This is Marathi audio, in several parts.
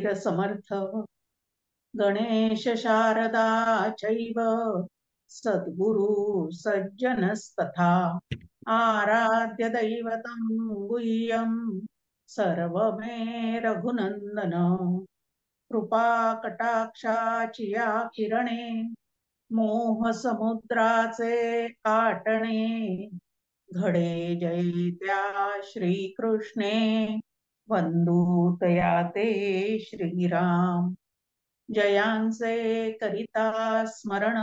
रघुवीर समर्थ गणेश शारदा चैव सद्गुरु सज्जनस्तथा आराध्य दैवतं गुह्यं सर्वमे रघुनंदन कृपा कटाक्षाची या किरणे मोह समुद्राचे आटणे घडे जय त्या श्रीकृष्णे वंदूतया ते श्रीराम जयांचे करिता स्मरण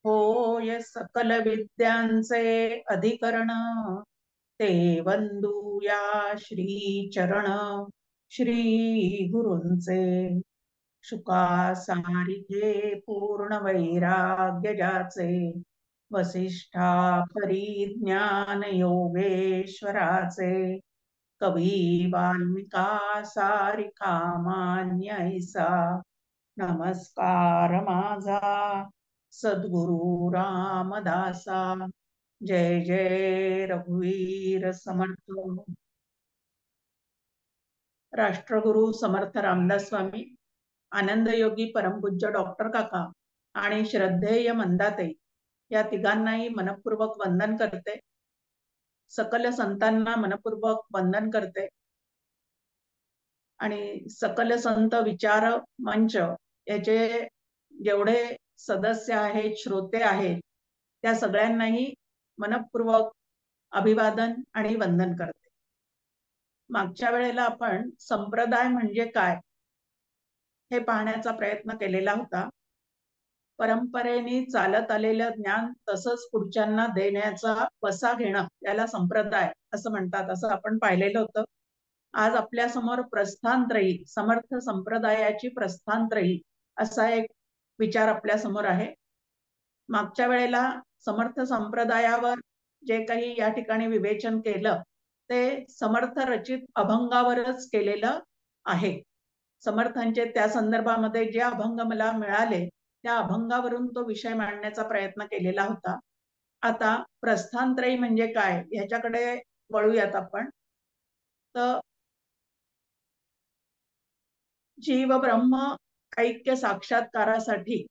होय सकल विद्यांचे अधिकरण ते वंदूया श्री चरण श्री गुरूंचे शुका सारिखे पूर्ण वैराग्य ज्याचे वसिष्ठा परिज्ञान योगेश्वराचे कवी वाल्मिका सारिखा मान्य ऐसा नमस्कार माझा सद्गुरु रामदासा जय जय रघुवीर समर्थ राष्ट्रगुरु समर्थ रामदास स्वामी आनंदयोगी परमपूज्य डॉक्टर काका आणि श्रद्धेय मंदाताई या तिघांनाही मनपूर्वक वंदन करते सकल संतांना मनपूर्वक वंदन करते आणि सकल संत विचार मंच याचे जेवढे सदस्य आहेत श्रोते आहेत त्या सगळ्यांनाही मनपूर्वक अभिवादन आणि वंदन करते मागच्या वेळेला आपण संप्रदाय म्हणजे काय हे पाहण्याचा प्रयत्न केलेला होता परंपरेने चालत आलेलं ज्ञान तसंच पुढच्यांना देण्याचा वसा घेणं याला संप्रदाय असं म्हणतात असं आपण पाहिलेलं होतं आज आपल्या समोर प्रस्थानत्रयी समर्थ संप्रदायाची प्रस्थानत्रयी असा एक विचार आपल्या समोर आहे मागच्या वेळेला समर्थ संप्रदायावर जे काही या ठिकाणी विवेचन केलं ते समर्थ रचित अभंगावरच केलेलं आहे समर्थांचे त्या संदर्भामध्ये जे अभंग मला मिळाले त्या अभंगावरून तो विषय मांडण्याचा प्रयत्न केलेला होता आता प्रस्थानत्रयी म्हणजे काय ह्याच्याकडे वळूयात आपण तर जीव ब्रह्म ऐक्य साक्षात्कारासाठी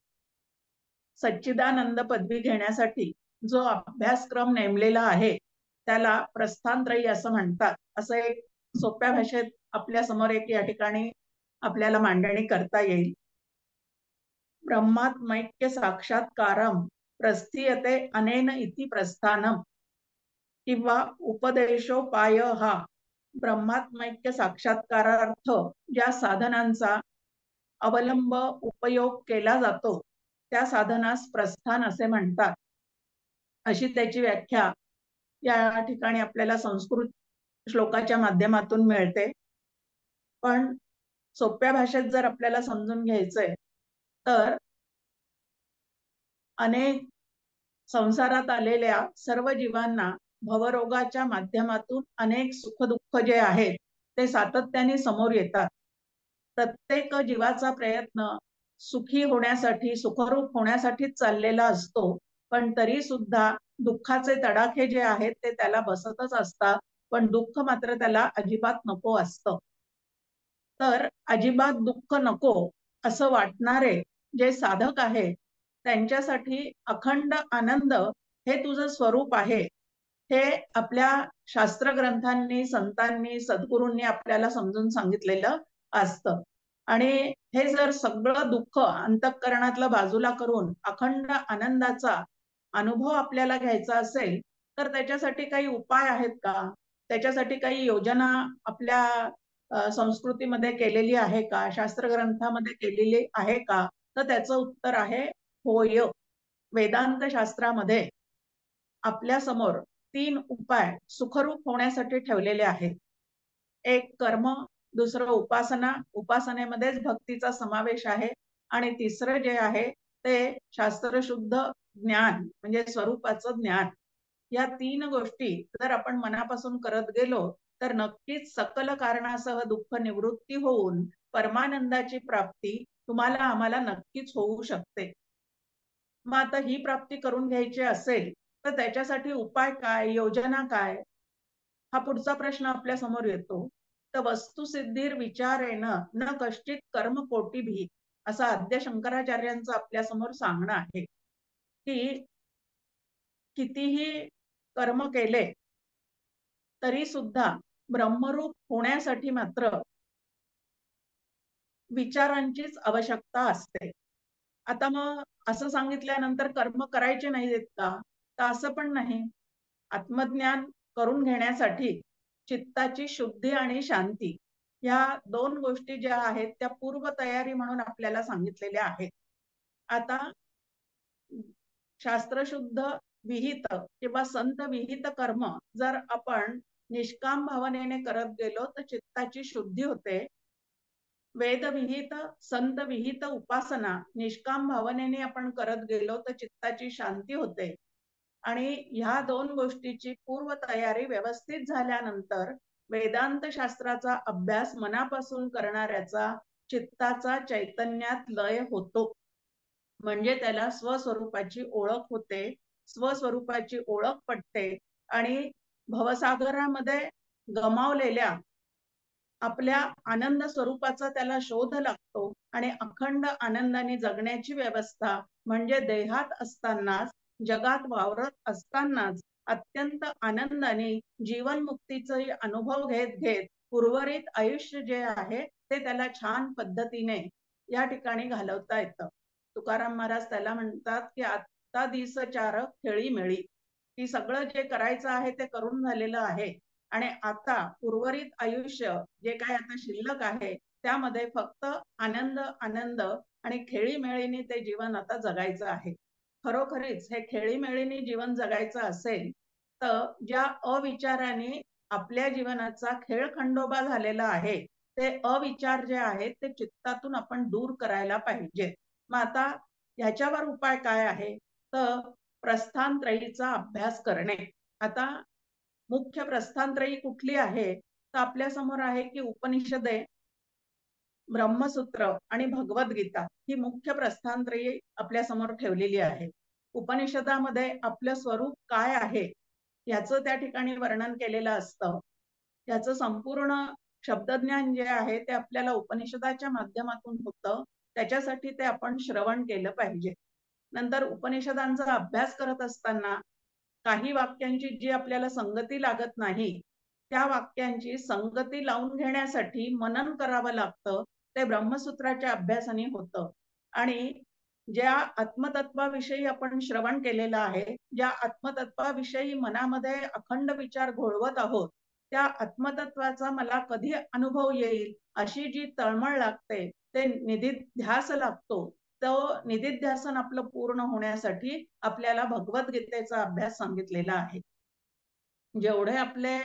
सच्चिदानंद पदवी घेण्यासाठी जो अभ्यासक्रम नेमलेला आहे त्याला प्रस्थानत्रयी असं म्हणतात असं एक सोप्या भाषेत आपल्या समोर एक या ठिकाणी आपल्याला मांडणी करता येईल ब्रह्मात्मैक्य साक्षात्कारम प्रस्थीयते अनेन इति प्रस्थानम किंवा उपदेशोपाय हा ब्रह्मात्मैक्य साक्षात्कारार्थ ज्या साधनांचा अवलंब उपयोग केला जातो त्या साधनास प्रस्थान असे म्हणतात अशी त्याची व्याख्या या ठिकाणी आपल्याला संस्कृत श्लोकाच्या माध्यमातून मिळते पण सोप्या भाषेत जर आपल्याला समजून घ्यायचंय तर अनेक संसारात आलेल्या सर्व जीवांना भवरोगाच्या माध्यमातून अनेक सुखदुःख जे आहेत ते सातत्याने समोर येतात प्रत्येक जीवाचा प्रयत्न सुखी होण्यासाठी सुखरूप होण्यासाठीच चाललेला असतो पण तरी सुद्धा दुःखाचे तडाखे जे आहेत ते त्याला बसतच असतात पण दुःख मात्र त्याला अजिबात नको असतं तर अजिबात दुःख नको असं वाटणारे जे साधक आहेत त्यांच्यासाठी अखंड आनंद हे तुझं स्वरूप आहे हे आपल्या शास्त्र ग्रंथांनी संतांनी सद्गुरूंनी आपल्याला समजून सांगितलेलं असतं आणि हे जर सगळं दुःख अंतःकरणातलं बाजूला करून अखंड आनंदाचा अनुभव आपल्याला घ्यायचा असेल तर त्याच्यासाठी काही उपाय आहेत का त्याच्यासाठी काही योजना आपल्या संस्कृतीमध्ये केलेली आहे का शास्त्र ग्रंथामध्ये केलेली आहे का तर त्याचं उत्तर आहे होय वेदांत शास्त्रामध्ये आपल्या समोर 3 उपाय सुखरूप होण्यासाठी ठेवलेले आहेत एक कर्म दुसरं उपासना उपासनेमध्येच भक्तीचा समावेश आहे आणि तिसरं जे आहे ते शास्त्रशुद्ध ज्ञान म्हणजे स्वरूपाचं ज्ञान या 3 गोष्टी जर आपण मनापासून करत गेलो तर नक्कीच सकल कारणासह दुःख निवृत्ती होऊन परमानंदाची प्राप्ती तुम्हाला आम्हाला नक्कीच होऊ शकते मग आता ही प्राप्ती करून घ्यायची असेल तर त्याच्यासाठी उपाय काय योजना काय हा पुढचा प्रश्न आपल्या समोर येतो तर वस्तुसिद्धीर विचारेण न कश्चित कर्म कोटी भी, असं आद्य शंकराचार्यांचं आपल्या समोर सांगणं आहे की कितीही कर्म केले तरी सुद्धा ब्रह्मरूप होण्यासाठी मात्र विचारांचीच आवश्यकता असते. आता मग असं सांगितल्यानंतर कर्म करायचे नाहीत का? तर असं पण नाही. आत्मज्ञान करून घेण्यासाठी चित्ताची शुद्धी आणि शांती या दोन गोष्टी ज्या आहेत त्या पूर्वतयारी म्हणून आपल्याला सांगितलेल्या आहेत. आता शास्त्रशुद्ध विहित किंवा संत विहित कर्म जर आपण निष्काम भावनेने करत गेलो तर चित्ताची शुद्धी होते. वेद विहित संत विहित उपासना निष्काम भावनेने आपण करत गेलो तर चित्ताची शांती होते. आणि ह्या दोन गोष्टीची पूर्वतयारी व्यवस्थित झाल्यानंतर वेदांत शास्त्राचा अभ्यास मनापासून करणाऱ्याचा चित्ताचा चैतन्यात लय होतो. म्हणजे त्याला स्वस्वरूपाची ओळख होते, स्वस्वरूपाची ओळख पटते आणि भवसागरामध्ये गमावलेल्या आपल्या आनंद स्वरूपाचा त्याला शोध लागतो आणि अखंड आनंदाने जगण्याची व्यवस्था म्हणजे देहात असतानाच, जगात वावरत असतानाच अत्यंत आनंदाने जीवनमुक्तीचा अनुभव घेत घेत उर्वरित आयुष्य जे आहे ते त्याला छान पद्धतीने या ठिकाणी घालवता येतं. तुकाराम महाराज त्याला म्हणतात की आता दिस चार खेळी मेळी, की सगळं जे करायचं आहे ते करून झालेलं आहे आणि आता उर्वरित आयुष्य जे काय आता शिल्लक आहे त्यामध्ये फक्त आनंद आनंद आणि खेळीमेळीने ते जीवन आता जगायचं आहे. खरोखरीच हे खेळीमेळीने जीवन जगायचं असेल तर ज्या अविचाराने आपल्या जीवनाचा खेळखंडोबा झालेला आहे ते अविचार जे आहेत ते चित्तातून आपण दूर करायला पाहिजे. मग आता ह्याच्यावर उपाय काय आहे? तर प्रस्थानत्रयीचा अभ्यास करणे. आता मुख्य प्रस्थानत्रयी कुठली आहे? तर आपल्या समोर आहे की उपनिषदे, ब्रह्मसूत्र आणि भगवद्गीता ही मुख्य प्रस्थानत्रयी आपल्या समोर ठेवलेली आहे. उपनिषदामध्ये आपलं स्वरूप काय आहे याचं त्या ठिकाणी वर्णन केलेलं असतं. याचं संपूर्ण शब्दज्ञान जे आहे ते आपल्याला उपनिषदाच्या माध्यमातून होतं. त्याच्यासाठी ते आपण श्रवण केलं पाहिजे. नंतर उपनिषदांचा अभ्यास करत असताना काही वाक्यांची जी आपल्याला संगती लागत नाही त्या वाक्यांची संगती लावून घेण्यासाठी मनन करावं लागतं. ते ब्रह्मसूत्राच्या अभ्यासाने होतं. आणि ज्या आत्मतत्वाविषयी आपण श्रवण केलेलं आहे, ज्या आत्मतत्वाविषयी मनामध्ये अखंड विचार घोळवत आहोत, त्या आत्मतत्वाचा मला कधी अनुभव येईल अशी जी तळमळ लागते, ते निधिध्यास लागतो. तो निधिध्यासन आपलं पूर्ण होण्यासाठी आपल्याला भगवद्गीतेचा अभ्यास सांगितलेला आहे. जेवढे आपले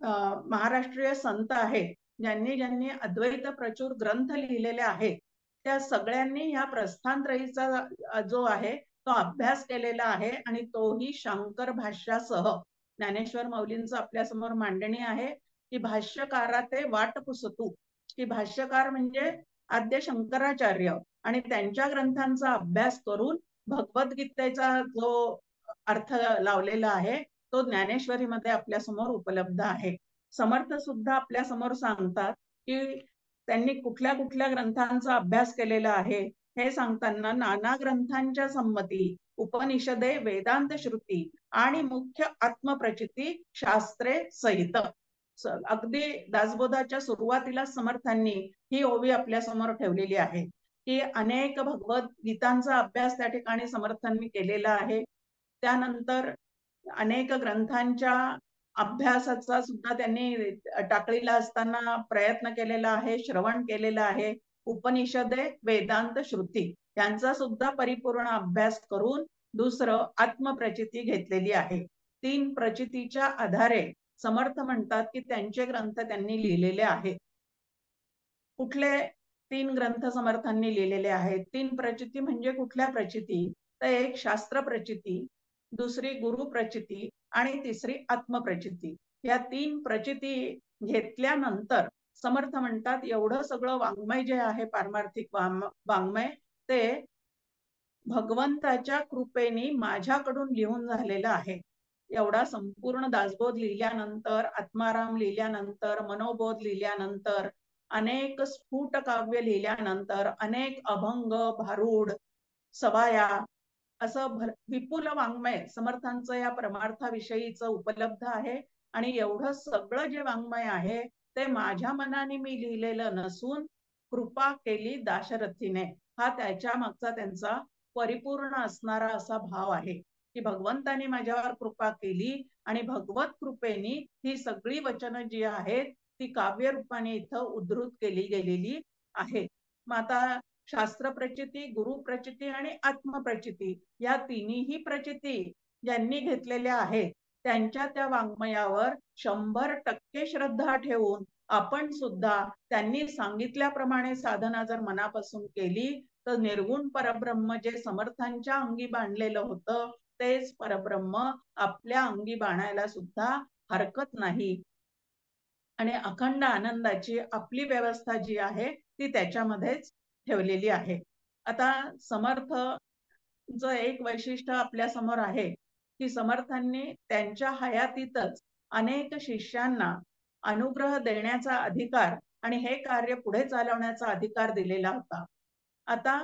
महाराष्ट्रीय संत आहेत, ज्यांनी ज्यांनी अद्वैत प्रचूर ग्रंथ लिहिलेले आहेत, त्या सगळ्यांनी ह्या प्रस्थानत्रयीचा जो आहे तो अभ्यास केलेला आहे आणि तोही शंकर भाष्यासह. ज्ञानेश्वर माऊलींचं आपल्या समोर मांडणी आहे की भाष्यकारा ते वाट पुसतू, की भाष्यकार म्हणजे आद्य शंकराचार्य आणि त्यांच्या ग्रंथांचा अभ्यास करून भगवद्गीतेचा जो अर्थ लावलेला आहे तो ज्ञानेश्वरीमध्ये आपल्या समोर उपलब्ध आहे. समर्थ सुद्धा आपल्या समोर सांगतात की त्यांनी कुठल्या कुठल्या ग्रंथांचा अभ्यास केलेला आहे हे सांगताना नाना ग्रंथांच्या संमती, उपनिषदे, वेदांत श्रुती आणि मुख्य आत्मप्रचिती शास्त्रे सहित. अगदी दासबोधाच्या सुरुवातीला समर्थांनी ही ओवी आपल्या समोर ठेवलेली आहे की अनेक भगवद्गीतांचा अभ्यास त्या ठिकाणी समर्थांनी केलेला आहे. त्यानंतर अनेक ग्रंथांच्या अभ्यासाचा सुद्धा त्यांनी टाकळीला असताना प्रयत्न केलेला आहे, श्रवण केलेलं आहे. उपनिषदे, वेदांत, श्रुती यांचा सुद्धा परिपूर्ण अभ्यास करून दुसरं आत्मप्रचिती घेतलेली आहे. 3 प्रचितीच्या आधारे समर्थ म्हणतात की त्यांचे ग्रंथ त्यांनी लिहिलेले आहेत. कुठले 3 ग्रंथ समर्थांनी लिहिलेले आहेत? 3 प्रचिती म्हणजे कुठल्या प्रचिती? तर एक शास्त्र प्रचिती, दुसरी गुरु प्रचिती आणि तिसरी आत्मप्रचिती. या 3 प्रचिती घेतल्यानंतर समर्थ म्हणतात एवढं सगळं वाङ्मय जे आहे पारमार्थिक वाङ्मय ते भगवंताच्या कृपेने माझ्याकडून लिहून झालेलं आहे. एवढा संपूर्ण दासबोध लिहिल्यानंतर, आत्माराम लिहिल्यानंतर, मनोबोध लिहिल्यानंतर, अनेक स्फुट काव्य लिहिल्यानंतर, अनेक अभंग, भारूड, सवाया असं विपुल वाङ्मय समर्थांचं या परमार्थाविषयीचं उपलब्ध आहे. आणि एवढं सगळं जे वाङ्मय आहे ते माझ्या मनाने मी लिहिलेलं नसून कृपा केली दाशरथीने, हा त्याच्या मागचा त्यांचा परिपूर्ण असणारा असा भाव आहे की भगवंतानी माझ्यावर कृपा केली आणि भगवत कृपेनी ही सगळी वचनं जी आहेत ती काव्य रूपाने इथं उद्धृत केली गेलेली आहे. मग आता शास्त्र प्रचिती, गुरु प्रचिती आणि आत्मप्रचिती या तिन्ही प्रचिती ज्यांनी घेतलेल्या आहेत त्यांच्या त्या वाङ्मयावर 100% श्रद्धा ठेवून आपण सुद्धा त्यांनी सांगितल्याप्रमाणे साधना जर मनापासून केली तर निर्गुण परब्रह्म जे समर्थांच्या अंगी बांधलेलं होतं तेच परब्रह्म आपल्या अंगी बाणायला सुद्धा हरकत नाही. आणि अखंड आनंदाची आपली व्यवस्था जी आहे ती त्याच्यामध्येच ठेवलेली आहे. आता समर्थ एक वैशिष्ट्य आपल्या समोर आहे की समर्थांनी त्यांच्या हयातीतच अनेक शिष्यांना अनुग्रह देण्याचा अधिकार आणि हे कार्य पुढे चालवण्याचा अधिकार दिलेला होता. आता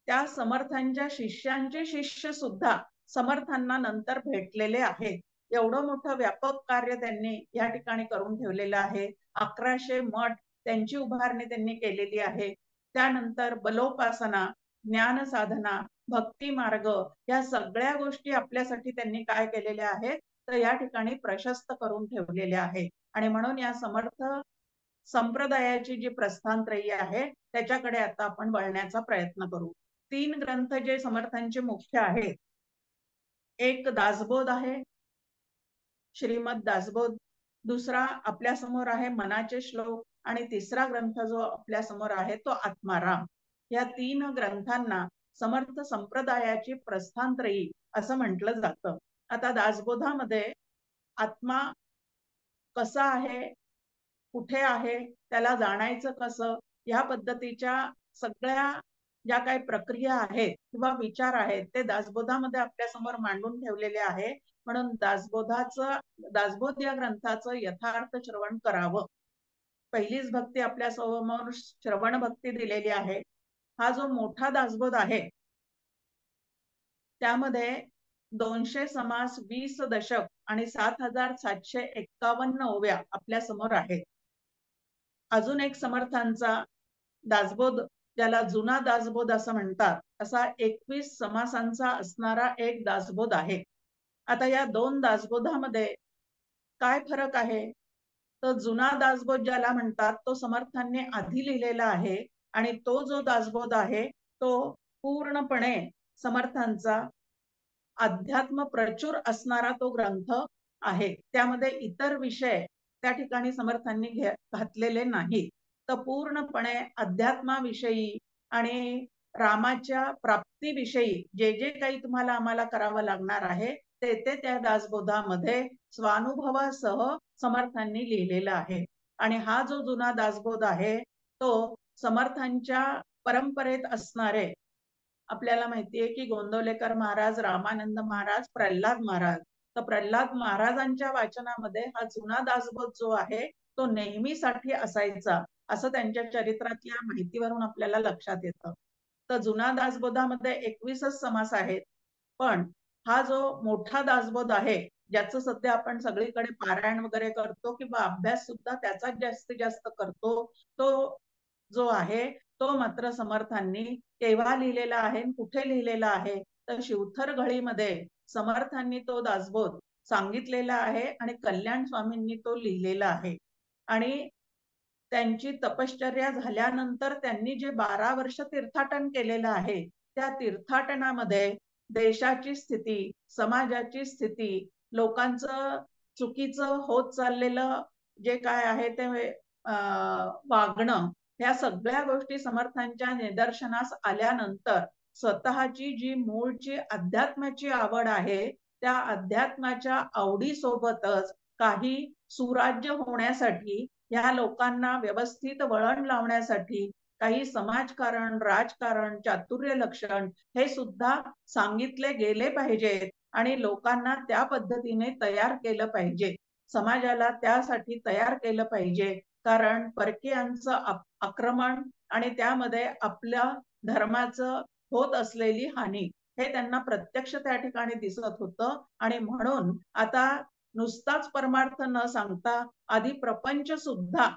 त्या समर्थांच्या शिष्यांचे शिष्य सुद्धा समर्थांना नंतर भेटलेले आहेत. एवढं मोठं व्यापक कार्य त्यांनी या ठिकाणी करून ठेवलेलं आहे. 1100 मठ त्यांची उभारणी त्यांनी केलेली आहे. त्यानंतर बलोपासना, ज्ञान साधना, भक्ती मार्ग या सगळ्या गोष्टी आपल्यासाठी त्यांनी काय केलेल्या आहेत तर या ठिकाणी प्रशस्त करून ठेवलेल्या आहेत. आणि म्हणून या समर्थ संप्रदायाची जी प्रस्थानत्रयी आहे त्याच्याकडे आता आपण वळण्याचा प्रयत्न करू. 3 ग्रंथ जे समर्थांचे मुख्य आहेत, एक दासबोध आहे, श्रीमद दासबोध, दुसरा आपल्या समोर आहे मनाचे श्लोक आणि तिसरा ग्रंथ जो आपल्या समोर आहे तो आत्माराम. या 3 ग्रंथांना समर्थ संप्रदायाची प्रस्थानत्रयी असं म्हटलं जातं. आता दासबोधामध्ये आत्मा कसा आहे, कुठे आहे, त्याला जाणायचं कसं, या पद्धतीच्या सगळ्या ज्या काही प्रक्रिया आहेत किंवा विचार आहेत ते दासबोधामध्ये आपल्या समोर मांडून ठेवलेले आहे. म्हणून दासबोध या ग्रंथाचं यथार्थ श्रवण करावं. पहिलीच भक्ती आपल्या समोर श्रवण भक्ती दिलेली आहे. हा जो मोठा दासबोध आहे त्यामध्ये 200 समास, 20 दशक आणि 7751 ओव्या आपल्या समोर आहेत. अजून एक समर्थांचा दासबोध ज्याला जुना दासबोध असं म्हणतात असा 21 समासांचा असणारा एक दासबोध आहे. आता या 2 दासबोधामध्ये काय फरक आहे तर जुना दासबोध ज्याला म्हणतात तो समर्थांनी आधी लिहिलेला आहे आणि तो जो दासबोध आहे तो पूर्णपणे समर्थांचा अध्यात्म प्रचूर असणारा तो ग्रंथ आहे. त्यामध्ये इतर विषय त्या ठिकाणी समर्थांनी घातलेले नाही. तर पूर्णपणे अध्यात्माविषयी आणि रामाच्या प्राप्तीविषयी जे जे काही तुम्हाला आम्हाला करावं लागणार आहे ते ते त्या दासबोधामध्ये स्वानुभवासह समर्थांनी लिहिलेला आहे. आणि हा जो जुना दासबोध आहे तो समर्थांच्या परंपरेत असणारे आपल्याला माहितीये की गोंदवलेकर महाराज, रामानंद महाराज, प्रल्हाद महाराज. तर प्रल्हाद महाराजांच्या वाचनामध्ये हा जुना दासबोध जो आहे तो नेहमीसाठी असायचा असं त्यांच्या चरित्रातल्या माहितीवरून आपल्याला लक्षात येतं. तर जुना दासबोधामध्ये 21च समास आहेत. पण हा जो मोठा दासबोध आहे ज्याचं सध्या आपण सगळीकडे पारायण वगैरे करतो किंवा अभ्यास सुद्धा त्याचाच जास्तीत जास्त करतो तो जो आहे तो मात्र समर्थांनी केव्हा लिहिलेला आहे, कुठे लिहिलेला आहे तर शिवथर घळीमध्ये समर्थांनी तो दासबोध सांगितलेला आहे आणि कल्याण स्वामींनी तो लिहिलेला आहे. आणि त्यांची तपश्चर्या झाल्यानंतर त्यांनी जे 12 वर्ष तीर्थाटन केलेलं आहे त्या तीर्थाटनामध्ये देशाची स्थिती, समाजाची स्थिती, लोकांचं चुकीचं होत चाललेलं जे काय आहे ते वागणं, ह्या सगळ्या गोष्टी समर्थांच्या निदर्शनास आल्यानंतर स्वतःची जी मूळची अध्यात्माची आवड आहे त्या अध्यात्माच्या आवडीसोबतच काही सुराज्य होण्यासाठी या लोकांना व्यवस्थित वळण लावण्यासाठी काही समाजकारण, राजकारण, चातुर्य लक्षण हे सुद्धा सांगितले गेले पाहिजेत आणि लोकांना त्या पद्धतीने तयार केलं पाहिजे, समाजाला त्यासाठी तयार केलं पाहिजे. कारण परकीयांचं आक्रमण आणि त्यामध्ये आपल्या धर्माचं होत असलेली हानी हे त्यांना प्रत्यक्ष त्या ठिकाणी दिसत होतं. आणि म्हणून आता नुसताच परमार्थ न सांगता आधी प्रपंच सुद्धा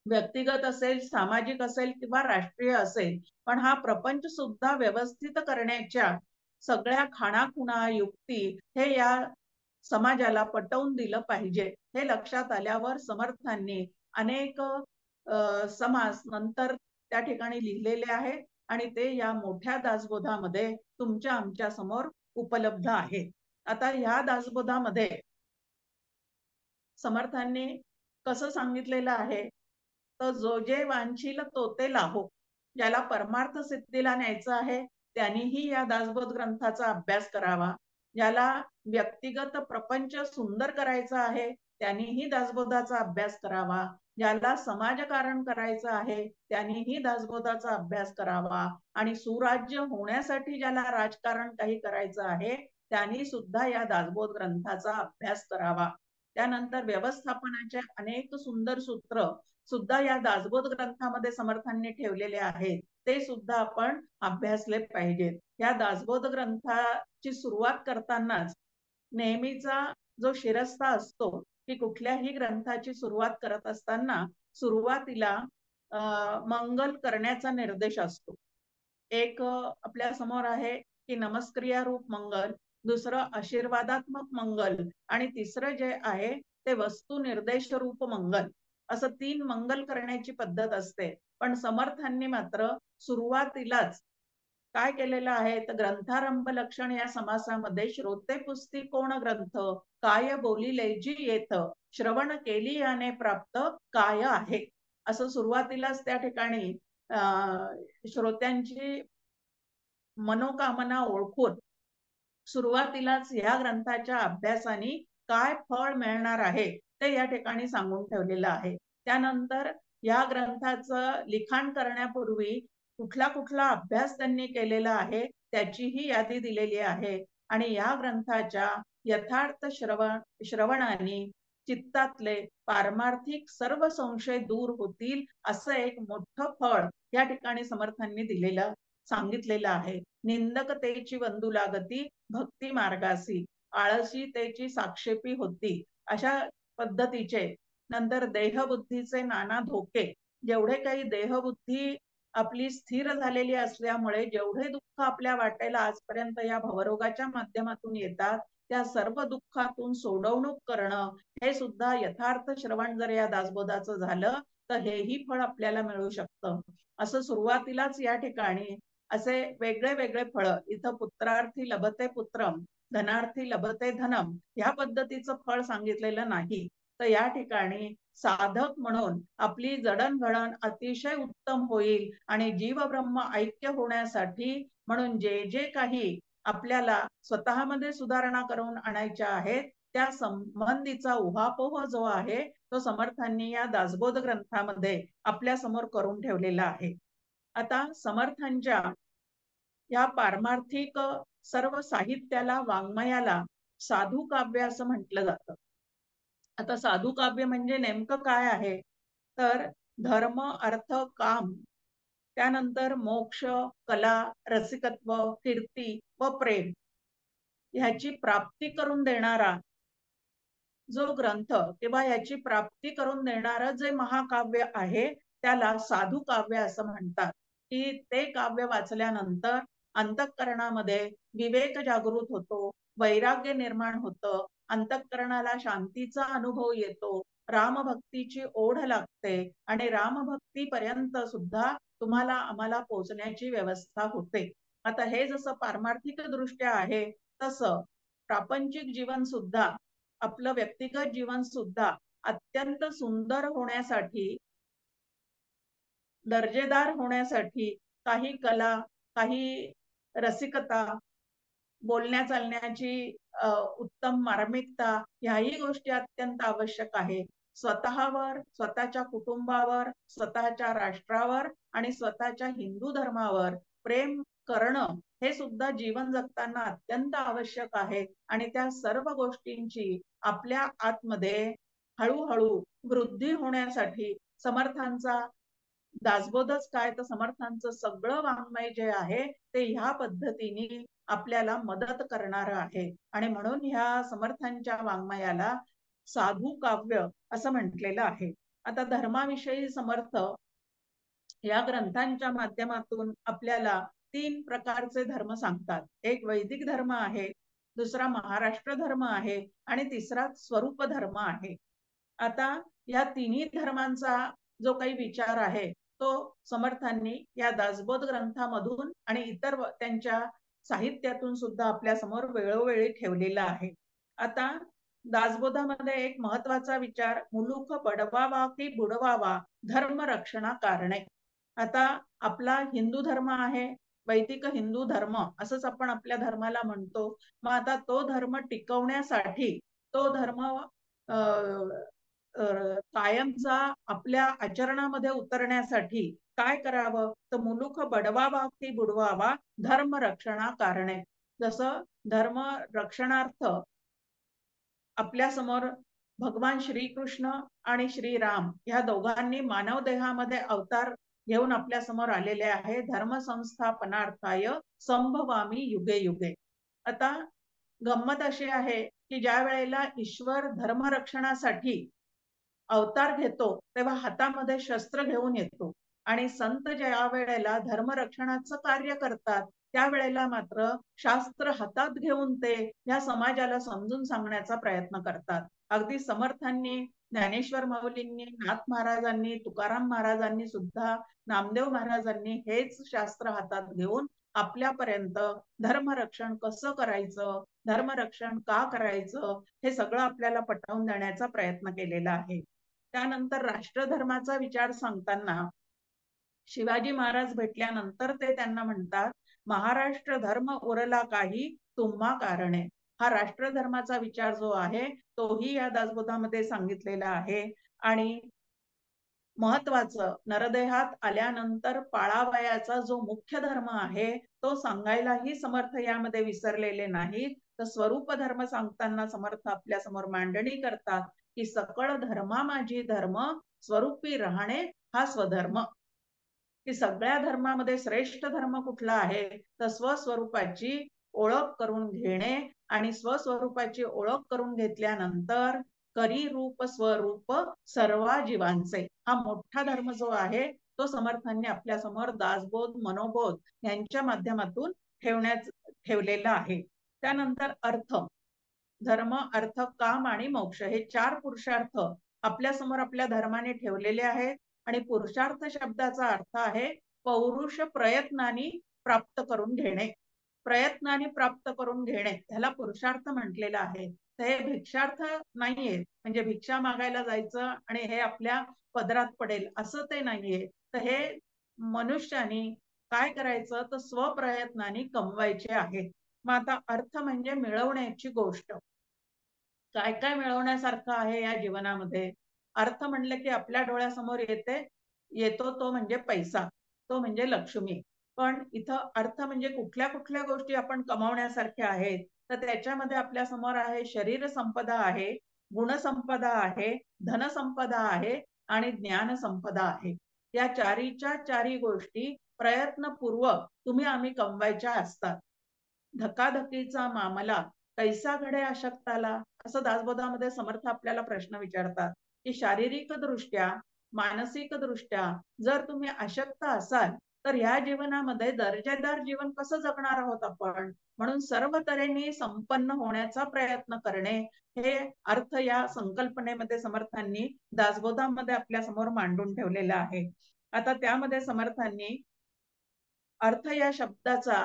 व्यक्तिगत असेल, सामाजिक असेल किंवा राष्ट्रीय असेल, पण हा प्रपंच सुद्धा व्यवस्थित करण्याच्या सगळ्या खाणाखुणा, युक्ती हे या समाजाला पटवून दिलं पाहिजे. हे लक्षात आल्यावर समर्थांनी अनेक समास नंतर त्या ठिकाणी लिहिलेले आहेत आणि ते या मोठ्या दासबोधामध्ये तुमच्या आमच्या समोर उपलब्ध आहेत. आता ह्या दासबोधामध्ये समर्थांनी कसं सांगितलेलं आहे, तर जो जे वांछील तो ते लाहो. ज्याला परमार्थ सिद्धीला न्यायचं आहे त्यांनीही या दासबोध ग्रंथाचा अभ्यास करावा. ज्याला व्यक्तिगत प्रपंच सुंदर करायचा आहे त्यांनीही दासबोधाचा अभ्यास करावा. ज्याला समाजकारण करायचं आहे त्यांनीही दासबोधाचा अभ्यास करावा. आणि सुराज्य होण्यासाठी ज्याला राजकारण काही करायचं आहे त्यांनी सुद्धा या दासबोध ग्रंथाचा अभ्यास करावा. त्यानंतर व्यवस्थापनाचे अनेक सुंदर सूत्र सुद्धा या दासबोध ग्रंथामध्ये समर्थांनी ठेवलेले आहेत, ते सुद्धा आपण अभ्यासले पाहिजेत. या दासबोध ग्रंथाची सुरुवात करतानाच नेहमीचा जो शिरस्ता असतो की कुठल्याही ग्रंथाची सुरुवात करत असताना सुरुवातीला मंगल करण्याचा निर्देश असतो. एक आपल्या समोर आहे की नमस्क्रिया रूप मंगल, दुसरं आशीर्वादात्मक मंगल आणि तिसरं जे आहे ते वस्तू निर्देश रूप मंगल, असं 3 मंगल करण्याची पद्धत असते. पण समर्थांनी मात्र सुरुवातीलाच काय केलेलं आहे, तर ग्रंथारंभ लक्षण या समासामध्ये श्रोते पुस्ती कोण ग्रंथ, काय बोलिले जी येथ, श्रवण केली याने प्राप्त काय आहे, असं सुरुवातीलाच त्या ठिकाणी श्रोत्यांची मनोकामना ओळखून सुरुवातीलाच ह्या ग्रंथाच्या अभ्यासाने काय फळ मिळणार आहे ते या ठिकाणी सांगून ठेवलेलं आहे. त्यानंतर या ग्रंथाचं लिखाण करण्यापूर्वी कुठला कुठला अभ्यास त्यांनी केलेला आहे त्याचीही यादी दिलेली आहे. आणि या ग्रंथाच्या यथार्थ श्रवणाने चित्तातले पारमार्थिक सर्व संशय दूर होतील असं एक मोठं फळ या ठिकाणी समर्थांनी दिलेलं सांगितलेलं आहे. निंदकतेची वंदू लागती भक्ती मार्गासी, आळसीतेची साक्षेपी होती, अशा पद्धतीचे. नंतर देहबुद्धीचे नाना धोके, जेवढे काही देहबुद्धी आपली स्थिर झालेली असल्यामुळे जेवढे दुःख आपल्या वाटेला आजपर्यंत या भवरोगाच्या माध्यमातून येतात त्या सर्व दुःखातून सोडवणूक करणं हे सुद्धा यथार्थ श्रवण जर या दासबोधाचं झालं तर हेही फळ आपल्याला मिळू शकतं. असं सुरुवातीलाच या ठिकाणी असे वेगळे वेगळे फळ, इथं पुत्रार्थी लभते पुत्रम, धनार्थी लभते धनम ह्या पद्धतीचं फळ सांगितलेलं नाही, तर या ठिकाणी साधक म्हणून आपली जडणघडण अतिशय उत्तम होईल आणि जीव ब्रह्म ऐक्य होण्यासाठी म्हणून जे जे काही आपल्याला स्वतःमध्ये सुधारणा करून आणायच्या आहेत त्या संबंधीचा उहापोह जो आहे तो समर्थांनी या दासबोध ग्रंथामध्ये आपल्या समोर करून ठेवलेला आहे. आता समर्थांच्या या पारमार्थिक सर्व साहित्याला, वाङ्मयाला साधू काव्य असं म्हटलं जातं. आता साधू काव्य म्हणजे नेमकं काय आहे, तर धर्म, अर्थ, काम, त्यानंतर मोक्ष, कला, रसिकत्व, कीर्ती व प्रेम ह्याची प्राप्ती करून देणारा जो ग्रंथ किंवा याची प्राप्ती करून देणारं जे महाकाव्य आहे त्याला साधू काव्य असं म्हणतात. की ते काव्य वाचल्यानंतर अंतःकरणामध्ये विवेक जागृत होतो, वैराग्य निर्माण होतं, अंतःकरणाला शांतीचा अनुभव येतो, रामभक्तीची ओढ लागते आणि रामभक्तीपर्यंत सुद्धा तुम्हाला आम्हाला पोहोचण्याची व्यवस्था होते. आता हे जसं पारमार्थिक दृष्ट्या आहे तसं प्रापंचिक जीवन सुद्धा, आपलं व्यक्तिगत जीवन सुद्धा अत्यंत सुंदर होण्यासाठी, दर्जेदार होण्यासाठी काही कला, काही रसिकता, बोलण्या चालण्याची उत्तम मार्मिकता ह्याही गोष्टी अत्यंत आवश्यक आहे. स्वतःवर, स्वतःच्या कुटुंबावर, स्वतःच्या राष्ट्रावर आणि स्वतःच्या हिंदू धर्मावर प्रेम करणं हे सुद्धा जीवन जगताना अत्यंत आवश्यक आहे आणि त्या सर्व गोष्टींची आपल्या आतमध्ये हळूहळू वृद्धी होण्यासाठी समर्थांचा दासबोधच काय तर समर्थांचं सगळं वाङ्मय जे आहे ते ह्या पद्धतीने आपल्याला मदत करणार आहे आणि म्हणून ह्या समर्थांच्या वाङ्मयाला साधू काव्य असं म्हटलेलं आहे. आता धर्माविषयी समर्थ या ग्रंथांच्या माध्यमातून आपल्याला 3 प्रकारचे धर्म सांगतात. एक वैदिक धर्म आहे, दुसरा महाराष्ट्र धर्म आहे आणि तिसरा स्वरूप धर्म आहे. आता या तिन्ही धर्मांचा जो काही विचार आहे तो समर्थांनी या दासबोध ग्रंथामधून आणि इतर त्यांच्या साहित्यातून सुद्धा आपल्या समोर वेळोवेळी ठेवलेला आहे. आता दासबोधामध्ये एक महत्वाचा विचार, मुलूक बडवावा की बुडवावा धर्म रक्षणा कारणे. आता आपला हिंदू धर्म आहे, वैदिक हिंदू धर्म असंच आपण आपल्या धर्माला म्हणतो. मग आता तो धर्म टिकवण्यासाठी तो धर्म कायमचा आपल्या आचरणामध्ये उतरण्यासाठी काय करावं तर मुलूक बडवावा की बुडवावा धर्म रक्षणा कारणे. जसं धर्म रक्षणार्थ आपल्या समोर भगवान श्रीकृष्ण आणि श्रीराम ह्या दोघांनी मानव देहामध्ये अवतार घेऊन आपल्या समोर आलेले आहे. धर्म संस्थापनार्थाय संभवामी युगे युगे. आता गंमत अशी आहे की ज्या वेळेला ईश्वर धर्म रक्षणासाठी अवतार घेतो तेव्हा हातामध्ये शस्त्र घेऊन येतो आणि संत ज्या वेळेला धर्मरक्षणाचं कार्य करतात त्यावेळेला मात्र शास्त्र हातात घेऊन ते या समाजाला समजून सांगण्याचा प्रयत्न करतात. अगदी समर्थांनी, ज्ञानेश्वर माऊलींनी, नाथ महाराजांनी, तुकाराम महाराजांनी सुद्धा, नामदेव महाराजांनी हेच शास्त्र हातात घेऊन आपल्यापर्यंत धर्मरक्षण कसं करायचं, धर्मरक्षण का करायचं हे सगळं आपल्याला पटवून देण्याचा प्रयत्न केलेला आहे. त्यानंतर राष्ट्रधर्माचा विचार सांगताना शिवाजी महाराज भेटल्यानंतर ते त्यांना म्हणतात, महाराष्ट्र धर्म उरला काही तुम्हा कारणे. हा राष्ट्रधर्माचा विचार जो आहे तोही या दासबोधामध्ये सांगितलेला आहे. आणि महत्वाचं, नरदेहात आल्यानंतर पाळावयाचा जो मुख्य धर्म आहे तो सांगायलाही समर्थ यामध्ये विसरलेले नाहीत. तर स्वरूप धर्म सांगताना समर्थ आपल्या समोर मांडणी करतात की सकळ धर्मा माझी धर्म स्वरूपी राहणे हा स्वधर्म. की सगळ्या धर्मामध्ये श्रेष्ठ धर्म कुठला आहे तर स्वस्वरूपाची ओळख करून घेणे आणि स्वस्वरूपाची ओळख करून घेतल्यानंतर करी रूप स्वरूप सर्वा जीवांचे हा मोठा धर्म जो आहे तो समर्थांनी आपल्या समोर दासबोध मनोबोध यांच्या माध्यमातून ठेवलेला आहे. त्यानंतर अर्थ, धर्म, अर्थ, काम आणि मोक्ष हे 4 पुरुषार्थ आपल्या समोर आपल्या धर्माने ठेवलेले आहेत. आणि पुरुषार्थ शब्दाचा अर्थ आहे पौरुष प्रयत्नाने प्राप्त करून घेणे. प्रयत्नाने प्राप्त करून घेणे ह्याला पुरुषार्थ म्हटलेला आहे. तर हे भिक्षार्थ नाहीये म्हणजे भिक्षा मागायला जायचं आणि हे आपल्या पदरात पडेल असं ते नाहीये. तर हे मनुष्याने काय करायचं तर स्वप्रयत्नाने कमवायचे आहे. मग आता अर्थ म्हणजे मिळवण्याची गोष्ट. काय काय मिळवण्यासारखं आहे या जीवनामध्ये. अर्थ म्हणलं की आपल्या डोळ्यासमोर येतो तो म्हणजे पैसा, तो म्हणजे लक्ष्मी. पण इथं अर्थ म्हणजे कुठल्या कुठल्या गोष्टी आपण कमावण्यासारख्या आहेत तर त्याच्यामध्ये आपल्या समोर आहे शरीर संपदा आहे, गुणसंपदा आहे, धनसंपदा आहे आणि ज्ञान संपदा आहे. या चारीच्या चारी गोष्टी प्रयत्नपूर्वक तुम्ही आम्ही कमवायच्या असतात. धकाधकीचा मामला कैसा घडे अशक्ताला असं दासबोधामध्ये समर्थ आपल्याला प्रश्न विचारतात की शारीरिक दृष्ट्या, मानसिक दृष्ट्या जर तुम्ही अशक्त असाल तर ह्या जीवनामध्ये दर्जेदार जीवन कसं जगणार आहोत आपण. म्हणून सर्व तऱ्हेने संपन्न होण्याचा प्रयत्न करणे हे अर्थ या संकल्पनेमध्ये समर्थांनी दासबोधामध्ये आपल्या समोर मांडून ठेवलेला आहे. आता त्यामध्ये समर्थांनी अर्थ या शब्दाचा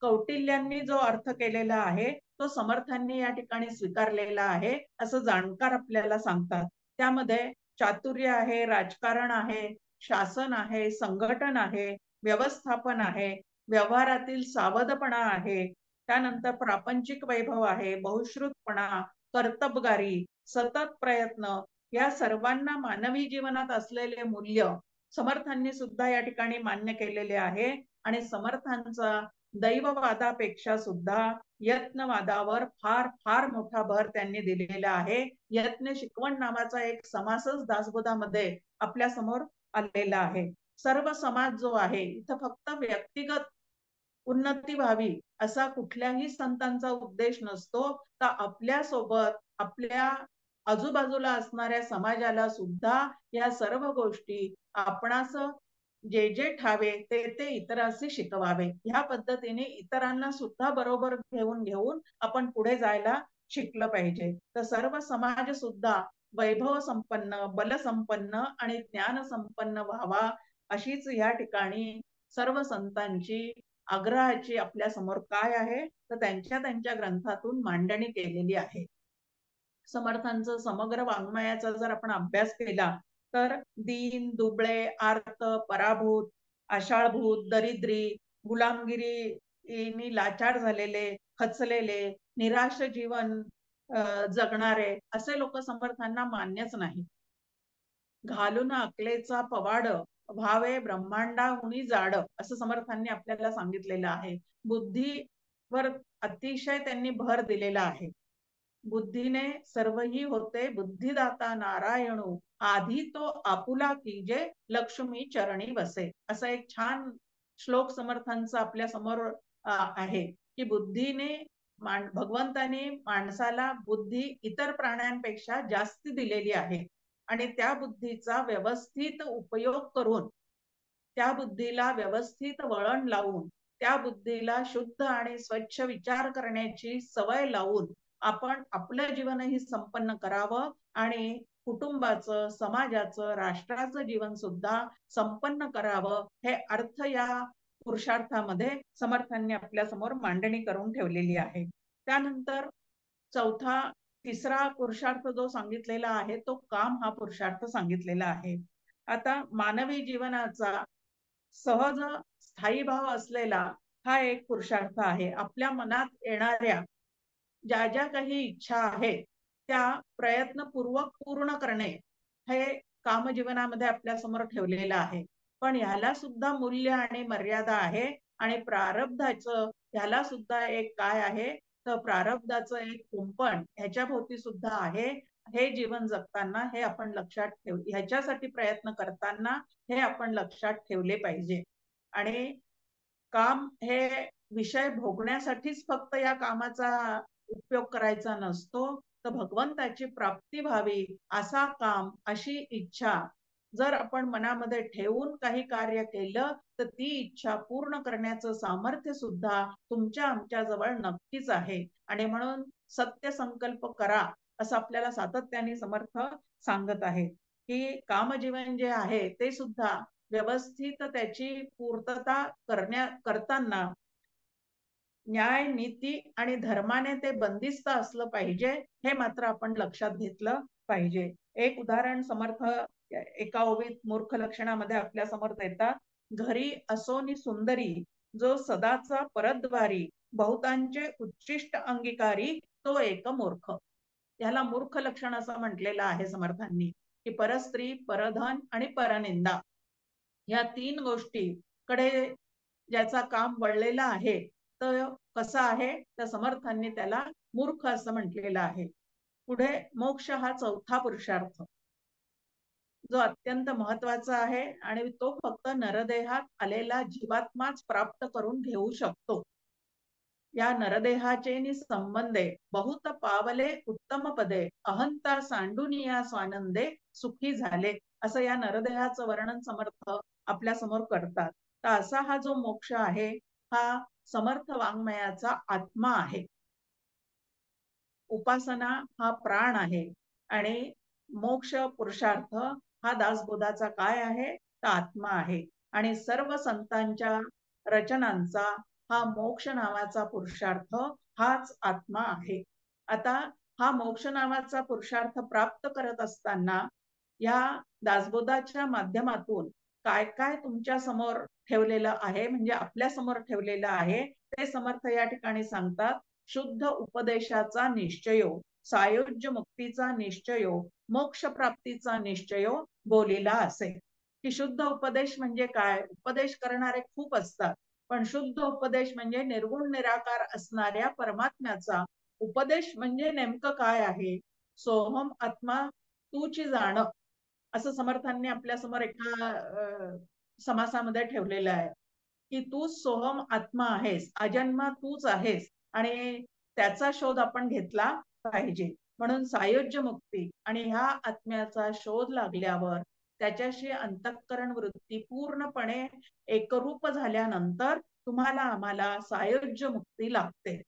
कौटिल्यांनी जो अर्थ केलेला आहे तो समर्थांनी या ठिकाणी स्वीकारलेला आहे असं जाणकार आपल्याला सांगतात. त्यामध्ये चातुर्य आहे, राजकारण आहे, शासन आहे, संघटन आहे, व्यवस्थापन आहे, व्यवहारातील सावधपणा आहे, त्यानंतर प्रापंचिक वैभव आहे, बहुश्रुतपणा, कर्तबगारी, सतत प्रयत्न या सर्वांना मानवी जीवनात असलेले मूल्य समर्थांनी सुद्धा या ठिकाणी मान्य केलेले आहे. आणि समर्थांचा दैववादापेक्षा सुद्धा यत्नवादावर फार फार मोठा भर त्यांनी दिलेला आहे. यत्न शिकवण नावाचा एक समासच दासबोधामध्ये आपल्या समोर आलेला आहे. सर्व समाज जो आहे इथं फक्त व्यक्तिगत उन्नती व्हावी असा कुठल्याही संतांचा उद्देश नसतो, तर आपल्या सोबत आपल्या आजूबाजूला असणाऱ्या समाजाला सुद्धा या सर्व गोष्टी आपणास जे जे ठावे ते ते इतरांशी शिकवावे. ह्या पद्धतीने इतरांना सुद्धा बरोबर घेऊन घेऊन आपण पुढे जायला शिकलं पाहिजे. तर सर्व समाज सुद्धा वैभव संपन्न, बल संपन्न आणि ज्ञान संपन्न व्हावा, अशीच या ठिकाणी सर्व संतांची आग्रहाची आपल्या समोर काय आहे तर त्यांच्या त्यांच्या ग्रंथातून मांडणी केलेली आहे. समर्थांचं समग्र वाङ्मयाचा जर आपण अभ्यास केला तर दीन, दुबळे, आर्त, पराभूत, आशाळभूत, दरिद्री, गुलामगिरी लाचार झालेले, खचलेले, निराश जीवन जगणारे असे लोक समर्थांना मान्यच नाही. घालून अकलेचा पवाड व्हावे ब्रह्मांडाहुनी जाड असं समर्थांनी आपल्याला सांगितलेलं आहे. बुद्धीवर अतिशय त्यांनी भर दिलेला आहे. बुद्धीने सर्वही होते बुद्धिदाता नारायणू, आधी तो आपुला कीजे लक्ष्मी चरणी बसे. असा एक छान श्लोक समर्थांचा आपल्या समोर आहे की बुद्धीने भगवंताने माणसाला बुद्धी इतर प्राण्यांपेक्षा जास्त दिलेली आहे आणि त्या बुद्धीचा व्यवस्थित उपयोग करून त्या बुद्धीला व्यवस्थित वळण लावून त्या बुद्धीला शुद्ध आणि स्वच्छ विचार करण्याची सवय लावून आपण आपलं जीवनही संपन्न करावं आणि कुटुंबाचं, समाजाचं, राष्ट्राचं जीवन सुद्धा संपन्न करावं, हे अर्थ या पुरुषार्थामध्ये समर्थांनी आपल्या समोर मांडणी करून ठेवलेली आहे. त्यानंतर तिसरा पुरुषार्थ जो सांगितलेला आहे तो काम हा पुरुषार्थ सांगितलेला आहे. आता मानवी जीवनाचा सहज स्थायी भाव असलेला हा एक पुरुषार्थ आहे. आपल्या मनात येणाऱ्या ज्या ज्या काही इच्छा आहेत त्या प्रयत्नपूर्वक पूर्ण करणे हे कामजीवनामध्ये आपल्या समोर ठेवलेलं आहे. पण ह्याला सुद्धा मूल्य आणि मर्यादा आहे आणि प्रारब्धाचं ह्याला सुद्धा एक काय आहे तर प्रारब्धाचं एक कुंपण ह्याच्या भोवती सुद्धा आहे. हे जीवन जगताना हे आपण लक्षात ह्याच्यासाठी प्रयत्न करताना हे आपण लक्षात ठेवले पाहिजे. आणि काम हे विषय भोगण्यासाठीच फक्त या कामाचा उपयोग करायचा नसतो, तर भगवंताची प्राप्ती व्हावी असा काम, अशी इच्छा जर आपण मनामध्ये ठेवून काही कार्य केलं तर ती इच्छा पूर्ण करण्याचं सामर्थ्य सुद्धा तुमच्या आमच्या जवळ नक्कीच आहे. आणि म्हणून सत्य संकल्प करा असं आपल्याला सातत्याने समर्थ सांगत आहे की कामजीवन जे आहे ते सुद्धा व्यवस्थित त्याची पूर्तता करताना न्याय, नीती आणि धर्माने ते बंदिस्त असलं पाहिजे, हे मात्र आपण लक्षात घेतलं पाहिजे. एक उदाहरण समर्थ एका ओवीत मूर्ख लक्षणामध्ये आपल्या समोर देतात. घरी असोनी सुंदरी, जो सदाचा परद्वारी, बहुतांचे उच्चिष्ट अंगीकारी, तो एक मूर्ख. याला मूर्ख लक्षण असं म्हटलेलं आहे समर्थांनी की परस्त्री, परधन आणि परनिंदा या तीन गोष्टीकडे ज्याचा काम वळलेला आहे तर कसं आहे तर समर्थांनी त्याला मूर्ख असं म्हटलेलं आहे. पुढे मोक्ष हा चौथा पुरुषार्थ जो अत्यंत महत्वाचा आहे आणि तो फक्त नरदेहात आलेला जीवात्माच प्राप्त करून घेऊ शकतो. या नरदेहाचे संबंधे बहुत पावले उत्तम पदे, अहंता सांडुनिया स्वानंदे सुखी झाले, असं या नरदेहाचं वर्णन समर्थ आपल्या समोर करतात. तर असा हा जो मोक्ष आहे हा समर्थ वाङ्मयाचा आत्मा आहे. उपासना हा प्राण आहे आणि मोक्ष पुरुषार्थ हा दासबोधाचा काय आहे तर आत्मा आहे. आणि सर्व संतांच्या रचनांचा हा मोक्ष नावाचा पुरुषार्थ हाच आत्मा आहे. आता हा मोक्ष नावाचा पुरुषार्थ प्राप्त करत असताना या दासबोधाच्या माध्यमातून काय काय तुमच्या समोर ठेवलेलं आहे म्हणजे आपल्या समोर ठेवलेलं आहे ते समर्थ या ठिकाणी सांगतात. शुद्ध उपदेशाचा निश्चयो, सायोज्य मुक्तीचा निश्चयो, मोक्ष प्राप्तीचा निश्चयो बोलिला असे. की शुद्ध उपदेश म्हणजे काय? उपदेश करणारे खूप असतात पण शुद्ध उपदेश म्हणजे निर्गुण निराकार असणाऱ्या परमात्म्याचा उपदेश म्हणजे नेमकं काय आहे? सोहम आत्मा तूची जाण, असं समर्थांनी आपल्या समोर एका समासामध्ये ठेवलेलं आहे की तू सोहम आत्मा आहेस, अजन्मा तूच आहेस आणि त्याचा शोध आपण घेतला पाहिजे. म्हणून सायुज्य मुक्ती आणि ह्या आत्म्याचा शोध लागल्यावर त्याच्याशी अंतःकरण वृत्ती पूर्णपणे एकरूप झाल्यानंतर तुम्हाला आम्हाला सायुज्य मुक्ती लागते.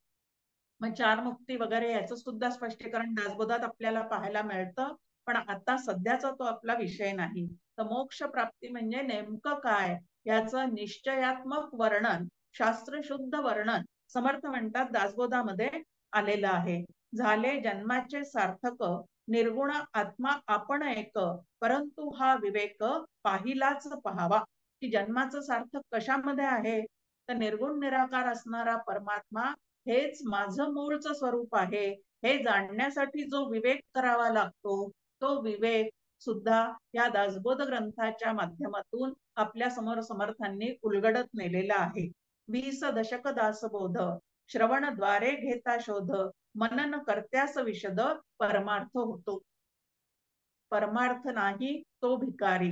मग चार मुक्ती वगैरे याचं सुद्धा स्पष्टीकरण दासबोधात आपल्याला पाहायला मिळतं, पण आता सध्याचा तो आपला विषय नाही. तर मोक्ष प्राप्ती म्हणजे नेमकं काय याचं निश्चयात्मक वर्णन, शास्त्रशुद्ध वर्णन समर्थ म्हणतात दासबोधामध्ये आलेलं आहे. झाले जन्माचे सार्थक, निर्गुण आत्मा आपण एक, परंतु हा विवेक पाहिलाच पहावा. की जन्माचं सार्थक कशामध्ये आहे? तर निर्गुण निराकार असणारा परमात्मा हेच माझं मूळचं स्वरूप आहे, हे जाणण्यासाठी जो विवेक करावा लागतो, तो विवेक सुद्धा या दासबोध ग्रंथाच्या माध्यमातून आपल्या समोर समर्थांनी उलगडत नेलेला आहे. 20 दशक दासबोध, श्रवणद्वारे घेता शोध, मनन करत्यास विशद, परमार्थ होतो. परमार्थ नाही तो भिकारी,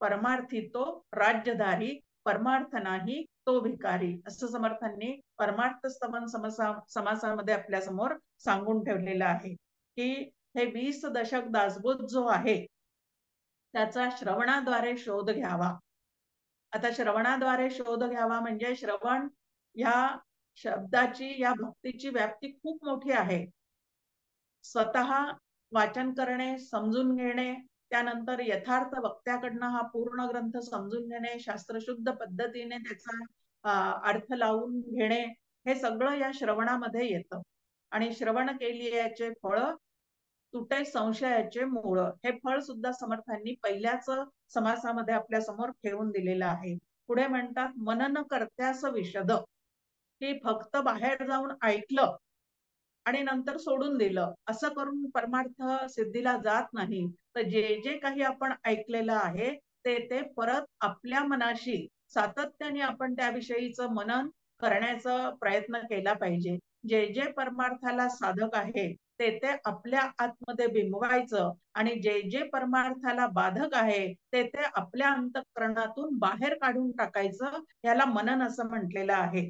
परमार्थी तो राज्यधारी, परमार्थ नाही तो भिकारी, असं समर्थांनी परमार्थ स्तवन समासामध्ये आपल्या समोर सांगून ठेवलेलं आहे की हे 20 दशक दासबोध जो आहे त्याचा श्रवणाद्वारे शोध घ्यावा. आता श्रवणाद्वारे शोध घ्यावा म्हणजे श्रवण या शब्दाची, या भक्तीची व्याप्ती खूप मोठी आहे. स्वतः वाचन करणे, समजून घेणे, त्यानंतर यथार्थ वक्त्याकडनं हा पूर्ण ग्रंथ समजून घेणे, शास्त्रशुद्ध पद्धतीने त्याचा अर्थ लावून घेणे, हे सगळं या श्रवणामध्ये येतं. आणि श्रवण केल्याचे फळ तुटे संशयाचे मूळ, हे फळ सुद्धा समर्थांनी पहिल्याच समासामध्ये आपल्या समोर ठेवून दिलेलं आहे. पुढे म्हणतात मनन करत्यास विशद, की फक्त बाहेर जाऊन ऐकलं आणि नंतर सोडून दिलं असं करून परमार्थ सिद्धीला जात नाही. तर जे जे काही आपण ऐकलेलं आहे ते परत आपल्या मनाशी सातत्याने आपण त्याविषयीचं मनन करण्याचा प्रयत्न केला पाहिजे. जे जे परमार्थाला साधक आहे ते आपल्या आतमध्ये बिंबवायचं आणि जे जे परमार्थाला बाधक आहे ते आपल्या अंतःकरणातून बाहेर काढून टाकायचं, याला मनन असं म्हटलेलं आहे.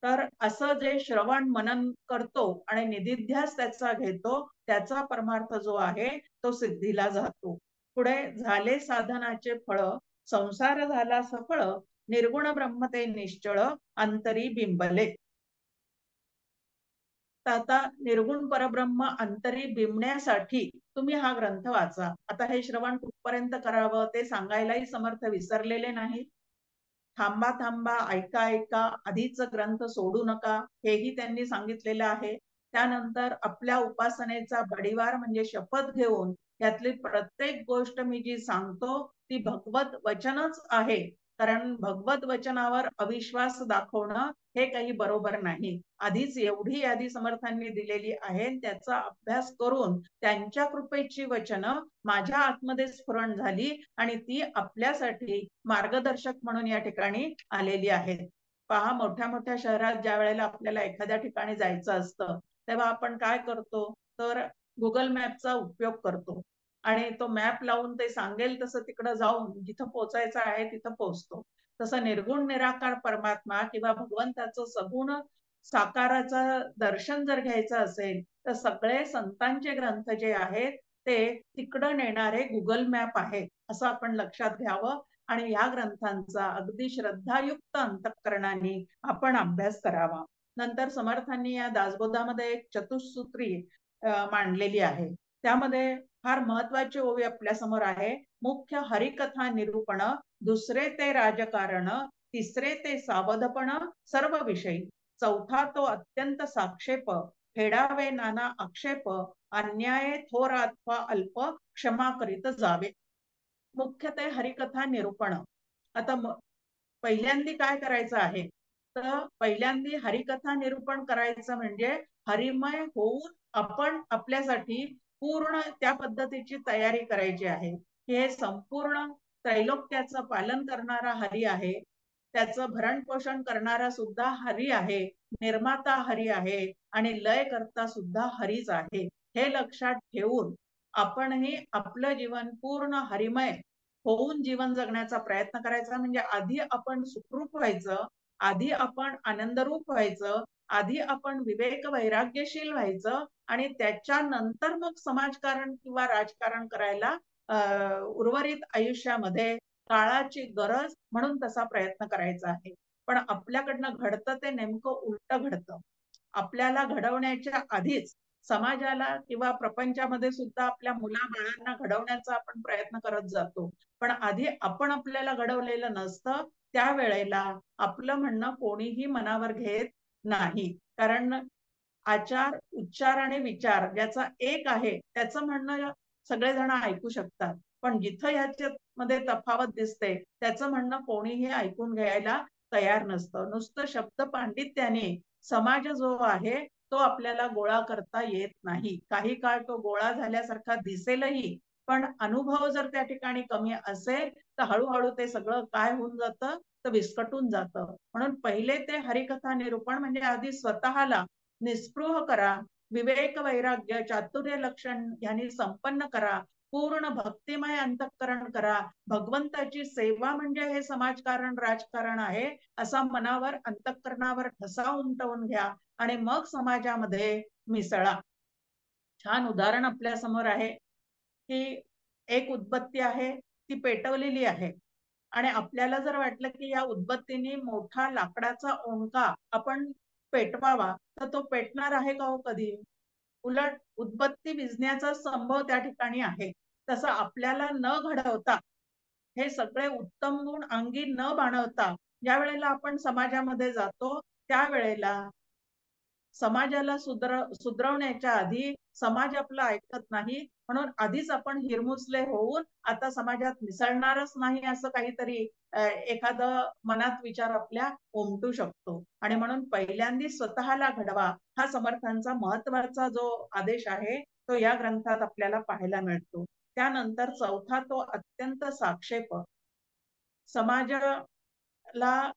तर असं जे श्रवण मनन करतो आणि निधिध्यास त्याचा घेतो, त्याचा परमार्थ जो आहे तो सिद्धीला जातो. पुढे झाले साधनाचे फळ, संसार झाला सफळ, निर्गुण ब्रह्म ते निश्चळ, अंतरी बिंबले. तर आता निर्गुण परब्रह्म अंतरी बिंबण्यासाठी तुम्ही हा ग्रंथ वाचा. आता हे श्रवण कुठपर्यंत करावं ते सांगायलाही समर्थ विसरलेले नाही. थांबा थांबा, ऐका ऐका, आधीच ग्रंथ सोडू नका, हेही त्यांनी सांगितलेलं आहे. त्यानंतर आपल्या उपासनेचा बडीवार म्हणजे शपथ घेऊन यातली प्रत्येक गोष्ट मी जी सांगतो ती भगवत वचनच आहे, कारण भगवत वचनावर अविश्वास दाखवणं हे काही बरोबर नाही. आधीच एवढी यादी समर्थांनी दिलेली आहे, त्याचा अभ्यास करून त्यांच्या कृपेची वचनं माझ्या आतमध्ये स्फुरण झाली आणि ती आपल्यासाठी मार्गदर्शक म्हणून या ठिकाणी आलेली आहेत. पहा, मोठ्या मोठ्या शहरात ज्या वेळेला आपल्याला एखाद्या ठिकाणी जायचं असतं तेव्हा आपण काय करतो, तर गुगल मॅपचा उपयोग करतो आणि तो मॅप लावून ते सांगेल तसं तिकडं जाऊन जिथं पोचायचं आहे तिथं पोहोचतो. तसं निर्गुण निराकार परमात्मा किंवा भगवंताचं सगुण साकाराचं दर्शन जर घ्यायचं असेल तर सगळे संतांचे ग्रंथ जे आहेत ते तिकडं नेणारे गुगल मॅप आहेत, असं आपण लक्षात घ्यावं आणि या ग्रंथांचा अगदी श्रद्धायुक्त अंतःकरणाने आपण अभ्यास करावा. नंतर समर्थांनी या दासबोधामध्ये एक चतुसूत्री मांडलेली आहे. त्यामध्ये फार महत्वाची ओवी आपल्या समोर आहे. मुख्य हरिकथा निरूपण, दुसरे ते राजकारण, तिसरे ते सावधपण सर्व विषयी, चौथा तो अत्यंत साक्षेप, फेडावे नाना आक्षेप, अन्याय थोर अथवा अल्प क्षमा करीत जावे. मुख्य ते हरिकथा निरूपण. आता पहिल्यांदी काय करायचं आहे, तर पहिल्यांदी हरिकथा निरूपण करायचं म्हणजे हरिमय होऊन आपण आपल्यासाठी पूर्ण त्या पद्धतीची तयारी करायची आहे. हे संपूर्ण त्रैलोक्याचं पालन करणारा हरी आहे. त्याचं भरण पोषण करणारा सुद्धा हरी आहे, निर्माता हरी आहे आणि लय करता सुद्धा हरीच आहे. हे लक्षात ठेवून आपणही आपलं जीवन पूर्ण हरिमय होऊन जीवन जगण्याचा प्रयत्न करायचा. म्हणजे आधी आपण सुखरूप व्हायचं, आधी आपण आनंदरूप व्हायचं, आधी आपण विवेक वैराग्यशील व्हायचं आणि त्याच्यानंतर मग समाजकारण किंवा राजकारण करायला उर्वरित आयुष्यामध्ये काळाची गरज म्हणून तसा प्रयत्न करायचा आहे. पण आपल्याकडनं घडतं ते नेमकं उलट घडतं. आपल्याला घडवण्याच्या आधीच समाजाला किंवा प्रपंचामध्ये सुद्धा आपल्या मुलाबाळांना घडवण्याचा आपण प्रयत्न करत जातो. पण आधी आपण आपल्याला घडवलेलं नसतं, त्यावेळेला आपलं म्हणणं कोणीही मनावर घेत नाही. कारण आचार, उच्चार आणि विचार ज्याचा एक आहे त्याचं म्हणणं सगळेजण ऐकू शकतात. पण जिथं ह्याच्यामध्ये तफावत दिसते त्याचं म्हणणं कोणीही ऐकून घ्यायला तयार नसतं. नुसतं शब्द पांडित्याने समाज जो आहे तो आपल्याला गोळा करता येत नाही. काही काळ तो गोळा झाल्यासारखा दिसेलही, पण अनुभव जर त्या ठिकाणी कमी असेल तर हळूहळू ते सगळं काय होऊन जातं, तर विस्कटून जातं. म्हणून पहिले ते हरिकथा निरूपण म्हणजे आधी स्वतःला निस्पृह करा, विवेक वैराग्य चातुर्य लक्षण यांनी संपन्न करा, पूर्ण भक्तिमय अंतःकरण करा. भगवंताची सेवा म्हणजे हे समाजकारण राजकारण आहे असा मनावर अंतःकरणावर ठसा उमटवून घ्या आणि मग समाजामध्ये मिसळा. छान उदाहरण आपल्या समोर आहे की एक उदबत्ती आहे, ती पेटवलेली आहे आणि आपल्याला जर वाटलं की या उदबत्तीने मोठा लाकडाचा ओंका आपण पेटवावा तर तो पेटणार आहे का हो कधी? उलट उदबत्ती विझण्याचा संभव त्या ठिकाणी आहे. तसं आपल्याला न घडवता हे सगळे उत्तम गुण अंगी न बाणवता ज्या वेळेला आपण समाजामध्ये जातो त्यावेळेला समाजाला सुधरवण्याच्या आधी समाज आपलं ऐकत नाही, म्हणून आधीच आपण हिरमुसले होऊन आता समाजात मिसळणारच नाही असं काहीतरी एखादं मनात विचार आपल्या उमटू शकतो. आणि म्हणून पहिल्यांदा स्वतःला घडवा हा समर्थांचा महत्वाचा जो आदेश आहे तो या ग्रंथात आपल्याला पाहायला मिळतो. त्यानंतर चौथा तो अत्यंत साक्षेप. समाजाला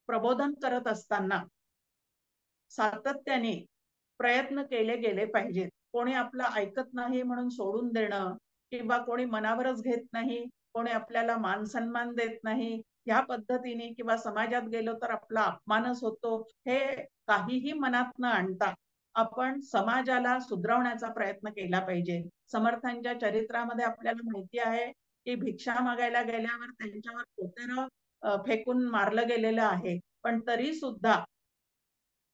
प्रबोधन करत असताना सातत्याने प्रयत्न केले गेले पाहिजेत. कोणी आपलं ऐकत नाही म्हणून सोडून देणं किंवा कोणी मनावरच घेत नाही, कोणी आपल्याला मान सन्मान देत नाही, ह्या पद्धतीने किंवा समाजात गेलो तर आपला अपमानच होतो, हे काहीही मनात न आणता आपण समाजाला सुधरवण्याचा प्रयत्न केला पाहिजे. समर्थांच्या चरित्रामध्ये आपल्याला माहिती आहे की भिक्षा मागायला गेल्यावर त्यांच्यावर कोतेर फेकून मारलं गेलेलं आहे, पण तरी सुद्धा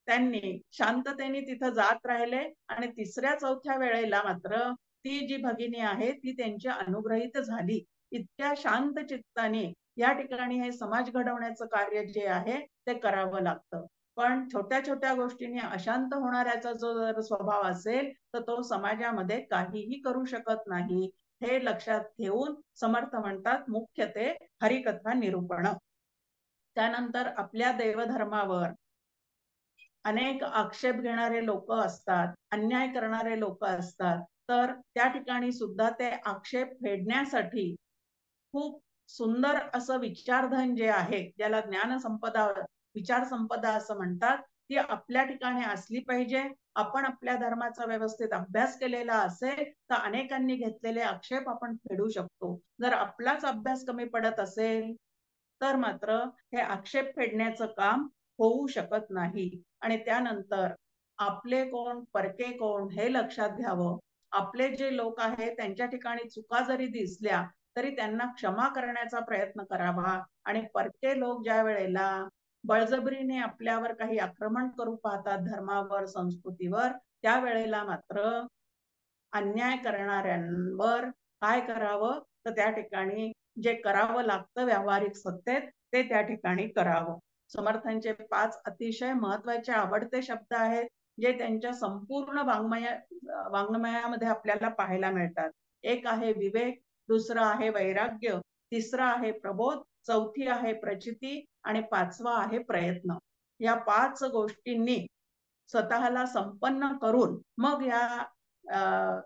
त्यांनी शांततेने तिथं जात राहिले आणि तिसऱ्या चौथ्या वेळेला मात्र ती जी भगिनी आहे ती त्यांची अनुग्रहित झाली. इतक्या शांत चित्ताने या ठिकाणी हे समाज घडवण्याचं कार्य जे आहे ते करावं लागतं. पण छोट्या छोट्या गोष्टींनी अशांत होणाऱ्याचा जो जर स्वभाव असेल तर तो समाजामध्ये काहीही करू शकत नाही. हे लक्षात घेऊन समर्थ म्हणतात मुख्य ते हरिकथा निरूपण. त्यानंतर आपल्या देवधर्मावर अनेक आक्षेप घेणारे लोक असतात, अन्याय करणारे लोक असतात, तर त्या ठिकाणी सुद्धा ते आक्षेप फेडण्यासाठी खूप सुंदर असं विचारधन जे आहे, ज्याला ज्ञान संपदा विचार संपदा असं म्हणतात, ती आपल्या ठिकाणी असली पाहिजे. आपण आपल्या धर्माचा व्यवस्थित अभ्यास केलेला असेल तर अनेकांनी घेतलेले आक्षेप आपण फेडू शकतो. जर आपलाच अभ्यास कमी पडत असेल तर मात्र हे आक्षेप फेडण्याचं काम होऊ शकत नाही. आणि त्यानंतर आपले कोण परके कोण हे लक्षात घ्यावं. आपले जे लोक आहेत त्यांच्या ठिकाणी चुका जरी दिसल्या तरी त्यांना क्षमा करण्याचा प्रयत्न करावा आणि परके लोक ज्या वेळेला बळजबरीने आपल्यावर काही आक्रमण करू पाहतात धर्मावर, संस्कृतीवर, त्यावेळेला मात्र अन्याय करणाऱ्यांवर काय करावं, तर त्या ठिकाणी जे करावं लागतं व्यावहारिक सत्तेत ते त्या ठिकाणी करावं. समर्थांचे 5 अतिशय महत्वाचे आवडते शब्द आहेत जे त्यांच्या संपूर्ण वाङ्मयामध्ये आपल्याला पाहायला मिळतात. एक आहे विवेक, दुसरं आहे वैराग्य, तिसरं आहे प्रबोध, चौथी आहे प्रचिती आणि पाचवा आहे प्रयत्न. या 5 गोष्टींनी स्वतःला संपन्न करून मग या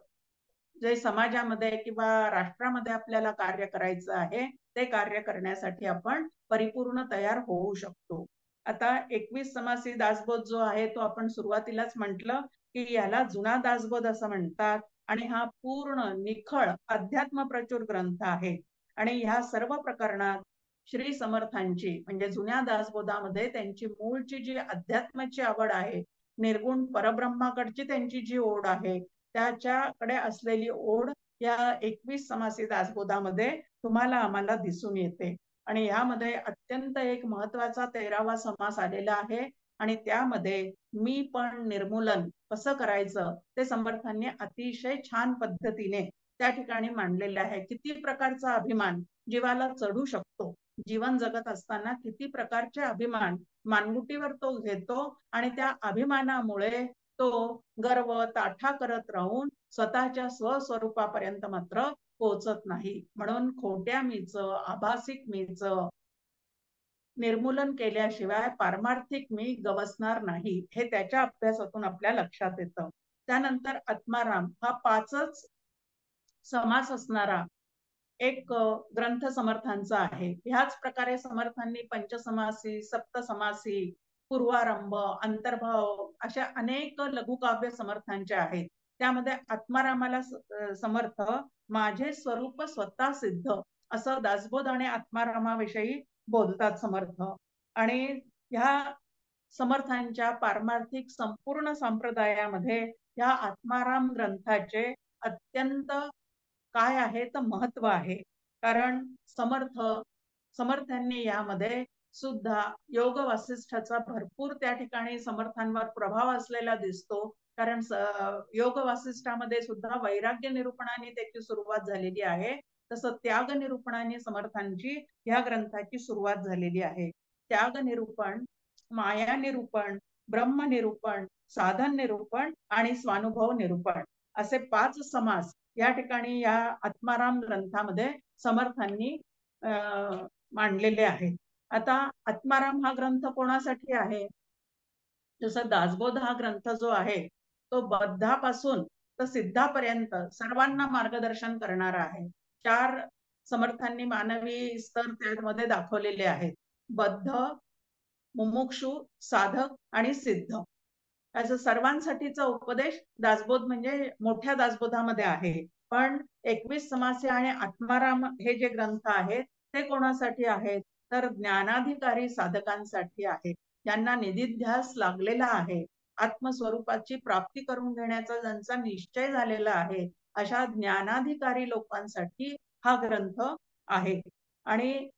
जे समाजामध्ये किंवा राष्ट्रामध्ये आपल्याला कार्य करायचं आहे ते कार्य करण्यासाठी आपण परिपूर्ण तयार होऊ शकतो. आता 21 समासी दासबोध जो आहे तो आपण सुरुवातीलाच म्हटलं की याला जुना दासबोध असं म्हणतात आणि हा पूर्ण निखळ अध्यात्म प्रचूर ग्रंथ आहे. आणि ह्या सर्व प्रकरणात श्री समर्थांची म्हणजे जुन्या दासबोधामध्ये त्यांची मूळची जी अध्यात्माची आवड आहे, निर्गुण परब्रह्माकडची त्यांची जी ओढ आहे, त्याच्याकडे असलेली ओढ या 21 समासी दासबोधामध्ये तुम्हाला आम्हाला दिसून येते. आणि यामध्ये अत्यंत एक महत्वाचा 13वा समास आलेला आहे आणि त्यामध्ये मी पण निर्मूलन कसं करायचं ते समर्थांनी अतिशय छान पद्धतीने त्या ठिकाणी मांडलेले आहे. किती प्रकारचा अभिमान जीवाला चढू शकतो, जीवन जगत असताना किती प्रकारचे अभिमान मानगुटीवर तो घेतो आणि त्या अभिमानामुळे तो गर्व ताठा करत राहून स्वतःच्या स्वस्वरूपापर्यंत मात्र पोहोचत नाही. म्हणून खोट्या मीच, आभासिक मीच निर्मूलन केल्याशिवाय पारमार्थिक मी गवसणार नाही, हे त्याच्या अभ्यासातून आपल्या लक्षात येतं. त्यानंतर आत्माराम हा 5च समास असणारा एक ग्रंथ समर्थांचा आहे. ह्याच प्रकारे समर्थांनी पंचसमासी, सप्तसमासी, पूर्वारंभ, अंतर्भाव अशा अनेक लघुकाव्य समर्थांचे आहेत. त्यामध्ये आत्मारामाला समर्थ माझे स्वरूप स्वतः सिद्ध असं दासबोध आणि आत्मारामाविषयी बोलतात समर्थ. आणि ह्या समर्थांच्या पारमार्थिक संपूर्ण संप्रदायामध्ये या आत्माराम ग्रंथाचे अत्यंत काय आहे तर महत्व आहे. कारण समर्थांनी यामध्ये सुद्धा योग वासिष्ठाचा भरपूर त्या ठिकाणी समर्थांवर प्रभाव असलेला दिसतो. कारण योग वासिष्ठामध्ये सुद्धा वैराग्य निरूपणाने त्याची सुरुवात झालेली आहे, तसं त्याग निरूपणाने समर्थांची ह्या ग्रंथाची सुरुवात झालेली आहे. त्याग निरूपण, माया निरूपण, ब्रह्म निरूपण, साधन निरूपण आणि स्वानुभव निरूपण असे 5 समास या ठिकाणी या आत्माराम ग्रंथामध्ये समर्थांनी मांडलेले आहेत. आता आत्माराम हा ग्रंथ कोणासाठी आहे? जसं दासबोध हा ग्रंथ जो आहे तो बद्धापासून तर सिद्धापर्यंत सर्वांना मार्गदर्शन करणारा आहे. 4 समर्थांनी मानवी स्तर त्यामध्ये दाखवलेले आहेत. बद्ध, मुमुक्षु, साधक आणि सिद्ध. असं सर्वांसाठीचा उपदेश दासबोध म्हणजे मोठ्या दासबोधामध्ये आहे. पण 21 समासी आणि आत्माराम हे जे ग्रंथ आहेत ते कोणासाठी आहेत? तर ज्ञानाधिकारी साधकांसाठी आहेत. ज्यांना निधिध्यास लागलेला आहे, आत्मस्वरूपाची प्राप्ती करून घेण्याचा ज्यांचा निश्चय झालेला आहे, अशा ज्ञानाधिकारी लोकांसाठी हा ग्रंथ आहे. आणि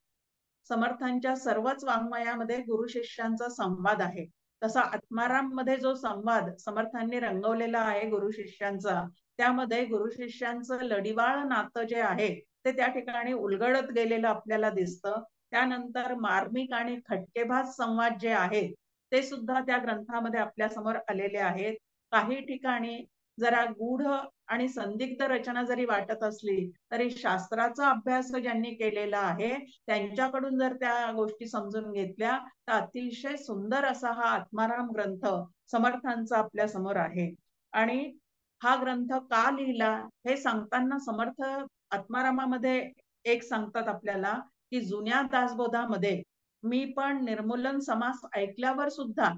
समर्थांच्या सर्वच वाङ्मयामध्ये गुरु शिष्यांचा संवाद आहे. तसा आत्माराम मध्ये जो संवाद समर्थांनी रंगवलेला आहे गुरु शिष्यांचा, त्यामध्ये गुरु शिष्यांचं लढिवाळ नातं जे आहे ते त्या ठिकाणी उलगडत गेलेलं आपल्याला दिसतं. त्यानंतर मार्मिक आणि खटकेबाज संवाद जे आहेत ते सुद्धा त्या ग्रंथामध्ये आपल्या समोर आलेले आहेत. काही ठिकाणी जरा गूढ आणि संदिग्ध रचना जरी वाटत असली तरी शास्त्राचा अभ्यास ज्यांनी केलेला आहे त्यांच्याकडून जर त्या गोष्टी समजून घेतल्या तर अतिशय सुंदर असा हा आत्माराम ग्रंथ समर्थांचा आपल्या समोर आहे. आणि हा ग्रंथ का लिहिला हे सांगताना समर्थ आत्मारामामध्ये एक सांगतात आपल्याला की जुन्या दासबोधामध्ये मी पण निर्मूलन समास ऐकल्यावर सुद्धा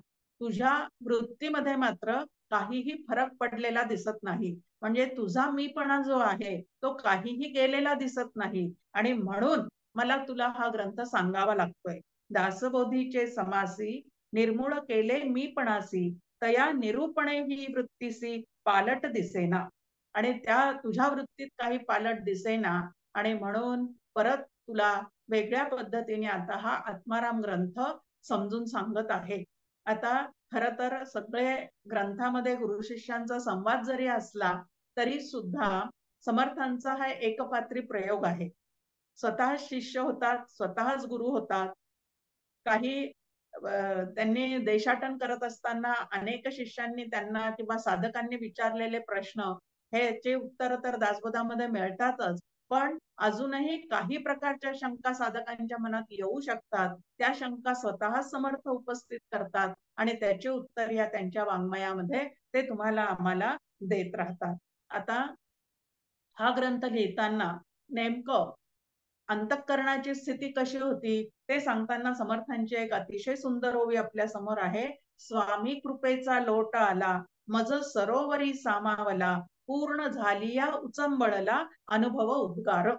तुझ्या वृत्तीमध्ये मात्र काहीही फरक पडलेला दिसत नाही. म्हणजे तुझा मीपणा जो आहे तो काहीही गेलेला दिसत नाही आणि म्हणून मला तुला हा ग्रंथ सांगावा लागतोय. दासबोधीचे समासी निर्मूळ केले मीपणासी तया निरूपणे ही वृत्तीसी पालट दिसेना. आणि त्या तुझ्या वृत्तीत काही पालट दिसेना आणि म्हणून परत तुला वेगळ्या पद्धतीने आता हा आत्माराम ग्रंथ समजून सांगत आहे. आता खर तर सगळे ग्रंथामध्ये गुरु शिष्यांचा संवाद जरी असला तरी सुद्धा समर्थांचा हा एकपात्री प्रयोग आहे. स्वतः शिष्य होतात, स्वतःच गुरु होतात. काही त्यांनी देशाटन करत असताना अनेक शिष्यांनी त्यांना किंवा साधकांनी विचारलेले प्रश्न ह्याचे उत्तर तर दासबोधामध्ये मिळतातच, पण अजूनही काही प्रकारच्या शंका साधकांच्या मनात येऊ शकतात. त्या शंका स्वतः समर्थ उपस्थित करतात आणि त्याचे उत्तर या त्यांच्या वाङ्मयामध्ये ते तुम्हाला आम्हाला देत राहतात. आता हा ग्रंथ लिहिताना नेमकं अंतःकरणाची स्थिती कशी होती ते सांगताना समर्थांची एक अतिशय सुंदर ओवी आपल्या समोर आहे. स्वामी कृपेचा लोट आला, मज सरोवरी सामावला, पूर्ण झालिया उचंबळला, अनुभव उद्गार.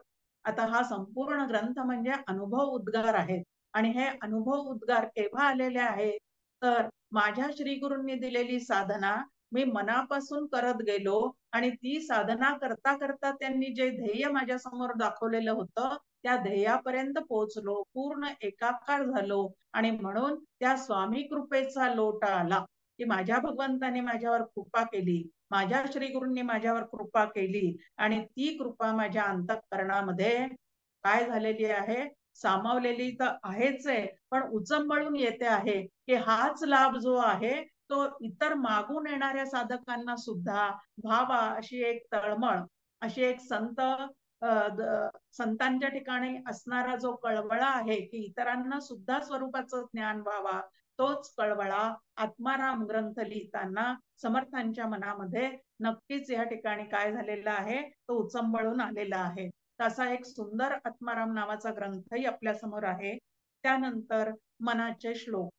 आता हा संपूर्ण ग्रंथ म्हणजे अनुभव उद्गार आहेत. आणि हे अनुभव उद्गार केव्हा आलेले आहेत, तर माझ्या श्री गुरूंनी दिलेली साधना मी मनापासून करत गेलो आणि ती साधना करता करता त्यांनी जे ध्येय माझ्या समोर दाखवलेलं होतं त्या ध्येयापर्यंत पोहोचलो, पूर्ण एकाकार झालो. आणि म्हणून त्या स्वामी कृपेचा लोट आला, की माझ्या भगवंताने माझ्यावर कृपा केली, माझ्या श्री गुरूंनी माझ्यावर कृपा केली. आणि ती कृपा माझ्या अंतःकरणामध्ये काय झालेली आहे, सामावलेली तर आहेच आहे, पण उचंबळून येते आहे, की हाच लाभ जो आहे तो इतर मागून येणाऱ्या साधकांना सुद्धा व्हावा, अशी एक तळमळ, अशी एक संतांच्या ठिकाणी असणारा जो कळवळा आहे की इतरांना सुद्धा स्वरूपाचं ज्ञान व्हावा, तोच कळवळा आत्माराम ग्रंथ लिहिताना समर्थांच्या मनामध्ये नक्कीच या ठिकाणी काय झालेला आहे, तो उचंबळून आलेला आहे. तसा एक सुंदर आत्माराम नावाचा ग्रंथही आपल्या समोर आहे. त्यानंतर मनाचे श्लोक.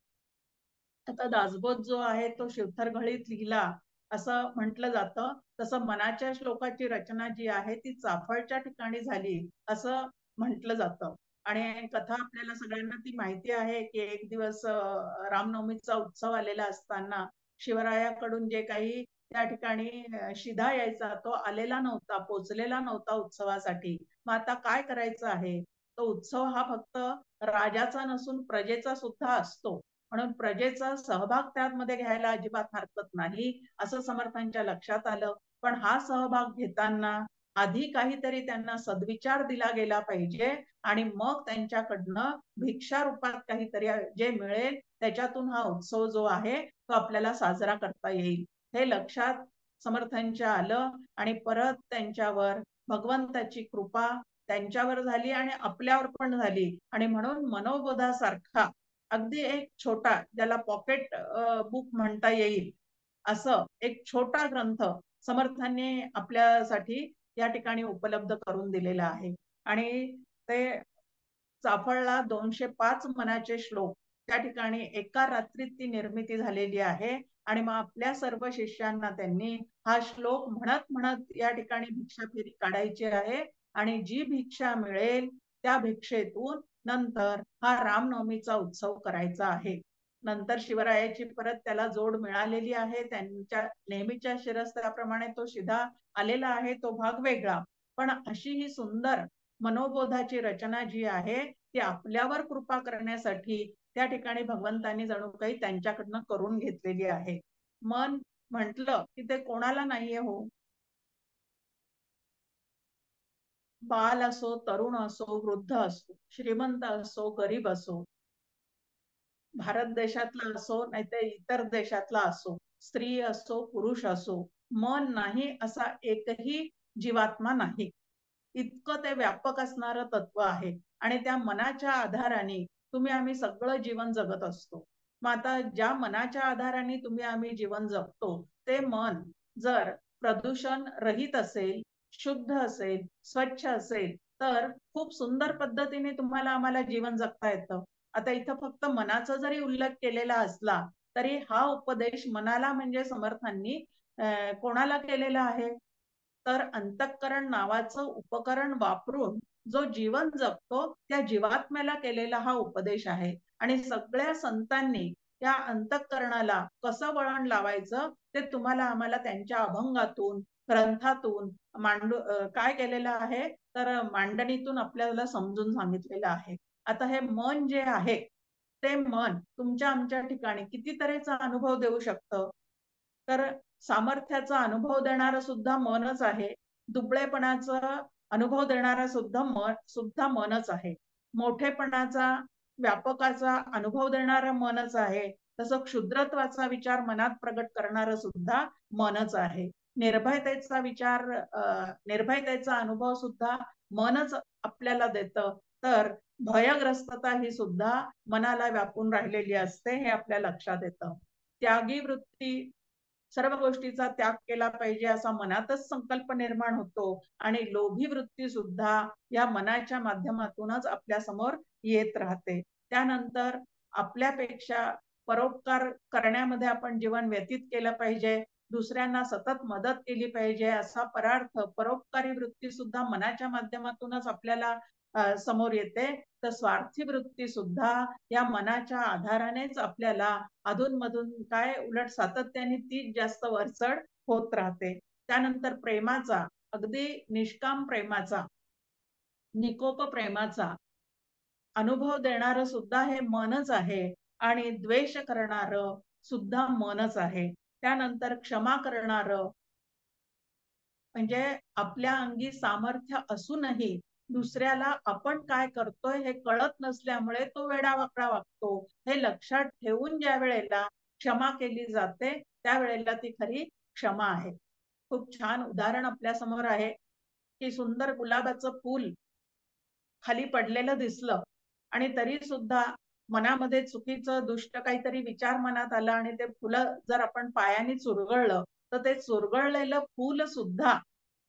आता दासबोध जो आहे तो शिवथर घळीत लिहिला असं म्हटलं जातं, तसं मनाच्या श्लोकाची रचना जी आहे ती चाफळच्या ठिकाणी झाली असं म्हटलं जातं. आणि कथा आपल्याला सगळ्यांना ती माहिती आहे की एक दिवस रामनवमीचा उत्सव आलेला असताना शिवरायाकडून जे काही त्या ठिकाणी शिधा यायचा तो आलेला नव्हता, पोचलेला नव्हता उत्सवासाठी. मग आता काय करायचं आहे, तो उत्सव हा फक्त राजाचा नसून प्रजेचा सुद्धा असतो, म्हणून प्रजेचा सहभाग त्यामध्ये घ्यायला अजिबात हरकत नाही असं समर्थांच्या लक्षात आलं. पण हा सहभाग घेताना आधी काहीतरी त्यांना सद्विचार दिला गेला पाहिजे आणि मग त्यांच्याकडनं भिक्षा रूपात काहीतरी जे मिळेल त्याच्यातून हा उत्सव जो आहे तो आपल्याला साजरा करता येईल, हे लक्षात समर्थांच्या आलं. आणि परत त्यांच्यावर भगवंताची कृपा त्यांच्यावर झाली आणि आपल्यावर पण झाली. आणि म्हणून मनोबोधासारखा अगदी एक छोटा, ज्याला पॉकेट बुक म्हणता येईल, असं एक छोटा ग्रंथ समर्थांनी आपल्यासाठी या ठिकाणी उपलब्ध करून दिलेला आहे. आणि ते चाफळला 205 मनाचे श्लोक त्या ठिकाणी एका रात्रीत ती निर्मिती झालेली आहे. आणि मग आपल्या सर्व शिष्यांना त्यांनी हा श्लोक म्हणत म्हणत या ठिकाणी भिक्षा फेरी काढायची आहे. आणि जी भिक्षा मिळेल त्या भिक्षेतून नंतर हा रामनवमीचा उत्सव करायचा आहे. नंतर शिवरायाची परत त्याला जोड मिळालेली आहे, त्यांच्या नेहमीच्या शिरस्त्राप्रमाणे तो शिधा आलेला आहे, तो भाग वेगळा. पण अशी ही सुंदर मनोबोधाची रचना जी आहे ती आपल्यावर कृपा करण्यासाठी त्या ठिकाणी भगवंतांनी जणू काही त्यांच्याकडनं करून घेतलेली आहे. मन म्हटलं की ते कोणाला नाहीये हो, बाल असो, तरुण असो, वृद्ध असो, श्रीमंत असो, गरीब असो, भारत देशातला असो नाहीतर इतर देशातला असो, स्त्री असो, पुरुष असो, मन नाही असा एकही जीवात्मा नाही. इतकं ते व्यापक असणारं तत्व आहे. आणि त्या मनाच्या आधाराने तुम्ही आम्ही सगळं जीवन जगत असतो. मग आता ज्या मनाच्या आधाराने तुम्ही आम्ही जीवन जगतो ते मन जर प्रदूषण रहित असेल, शुद्ध असेल, स्वच्छ असेल, तर खूप सुंदर पद्धतीने तुम्हाला आम्हाला जीवन जगता येतं. आता इथं फक्त मनाचा जरी उल्लेख केलेला असला तरी हा उपदेश मनाला म्हणजे समर्थांनी कोणाला केलेला आहे, तर अंतःकरण नावाचं उपकरण वापरून जो जीवन जगतो त्या जीवात्म्याला केलेला हा उपदेश आहे. आणि सगळ्या संतांनी त्या अंतःकरणाला कसं वळण लावायचं ते तुम्हाला आम्हाला त्यांच्या अभंगातून, ग्रंथातून काय केलेलं आहे, तर मांडणीतून आपल्याला समजून सांगितलेलं आहे. आता हे मन जे आहे ते मन तुमच्या आमच्या ठिकाणी किती तऱ्हेचा अनुभव देऊ शकतं, तर सामर्थ्याचा अनुभव देणारं सुद्धा मनच आहे. दुबळेपणाचा अनुभव देणारा सुद्धा मनच आहे. मोठेपणाचा, व्यापकाचा अनुभव देणारं मनच आहे. तसं क्षुद्रत्वाचा विचार मनात प्रगट करणारं सुद्धा मनच आहे. निर्भयतेचा अनुभव सुद्धा मनच आपल्याला देतं. तर भयग्रस्तता ही सुद्धा मनाला व्यापून राहिलेली असते, हे आपल्या लक्षात येतं. त्यागी वृत्ती सर्व गोष्टीचा त्याग केला पाहिजे असा मनातच संकल्प निर्माण होतो आणि लोभी वृत्ती सुद्धा या मनाच्या माध्यमातूनच आपल्या समोर येत राहते. त्यानंतर आपल्यापेक्षा परोपकार करण्यामध्ये आपण जीवन व्यतीत केलं पाहिजे, दुसऱ्यांना सतत मदत केली पाहिजे असा परार्थ परोपकारी वृत्ती सुद्धा मनाच्या माध्यमातूनच आपल्याला समोर येते. तर स्वार्थी वृत्ती सुद्धा या मनाच्या आधारानेच आपल्याला अधूनमधून काय उलट सातत्याने तीच जास्त वरचढ होत राहते. त्यानंतर प्रेमाचा, अगदी निष्काम प्रेमाचा, निकोप प्रेमाचा अनुभव देणारं सुद्धा हे मनच आहे आणि द्वेष करणारं सुद्धा मनच आहे. त्यानंतर क्षमा करणारं म्हणजे आपल्या अंगी सामर्थ्य असूनही दुसऱ्याला आपण काय करतोय हे कळत नसल्यामुळे तो वेडावाकडा वागतो. हे लक्षात ठेवून ज्या वेळेला क्षमा केली जाते त्यावेळेला ती खरी क्षमा आहे. खूप छान उदाहरण आपल्या समोर आहे की सुंदर गुलाबाचं फूल खाली पडलेलं दिसलं आणि तरी सुद्धा मनामध्ये चुकीचं दुष्ट काहीतरी विचार मनात आला आणि ते फुलं जर आपण पायाने चुरगळलं तर ते चुरगळलेलं फूल सुद्धा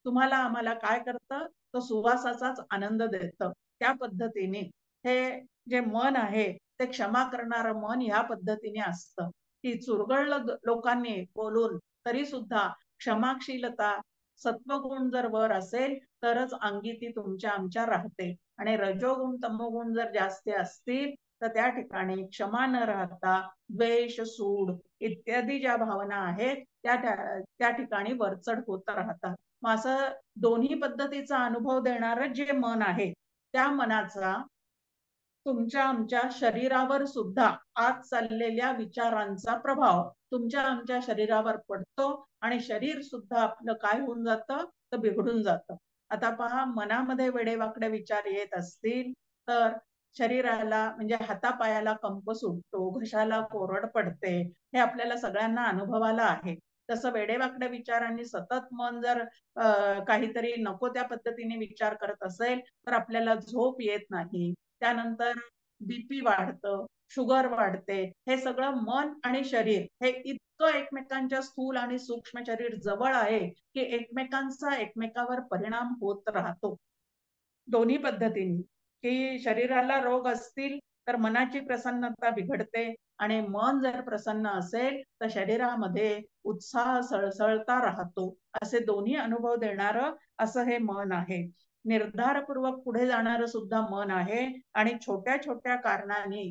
तुम्हाला आम्हाला काय करतं, तर सुवासाचाच आनंद देतं. त्या पद्धतीने हे जे मन आहे ते क्षमा करणारं मन ह्या पद्धतीने असतं की चुरगळलं लोकांनी बोलून तरी सुद्धा क्षमाशीलता सत्वगुण जर वर असेल तरच अंगी ती तुमच्या आमच्या राहते आणि रजोगुण तमोगुण जर जास्त असतील तर त्या ठिकाणी क्षमा न राहता द्वेष सूड इत्यादी ज्या भावना आहेत त्या ठिकाणी वरचढ होत राहतात. मग असं दोन्ही पद्धतीचा अनुभव देणारं जे मन आहे त्या मनाचा तुमच्या आमच्या शरीरावर सुद्धा आत चाललेल्या विचारांचा प्रभाव तुमच्या आमच्या शरीरावर पडतो आणि शरीर सुद्धा आपलं काय होऊन जातं, तर बिघडून जातं. आता पहा, मनामध्ये वेडेवाकडे विचार येत असतील तर शरीराला म्हणजे हातापायाला कंप सुटतो, घशाला कोरड पडते, हे आपल्याला सगळ्यांना अनुभवाला आहे. तसं वेडेवाकड्या विचारांनी सतत मन जर काहीतरी नको त्या पद्धतीने विचार करत असेल तर आपल्याला झोप येत नाही. त्यानंतर बीपी वाढतं, शुगर वाढते. हे सगळं मन आणि शरीर हे इतकं एकमेकांच्या स्थूल आणि सूक्ष्म शरीर जवळ आहे की एकमेकांचा एकमेकावर परिणाम होत राहतो. दोन्ही पद्धतीने की शरीराला रोग असतील तर मनाची प्रसन्नता बिघडते आणि मन जर प्रसन्न असेल तर शरीरामध्ये उत्साह सळसळता राहतो. असे दोन्ही अनुभव देणारं असं हे मन आहे. निर्धारपूर्वक पुढे जाणारं सुद्धा मन आहे आणि छोट्या छोट्या कारणाने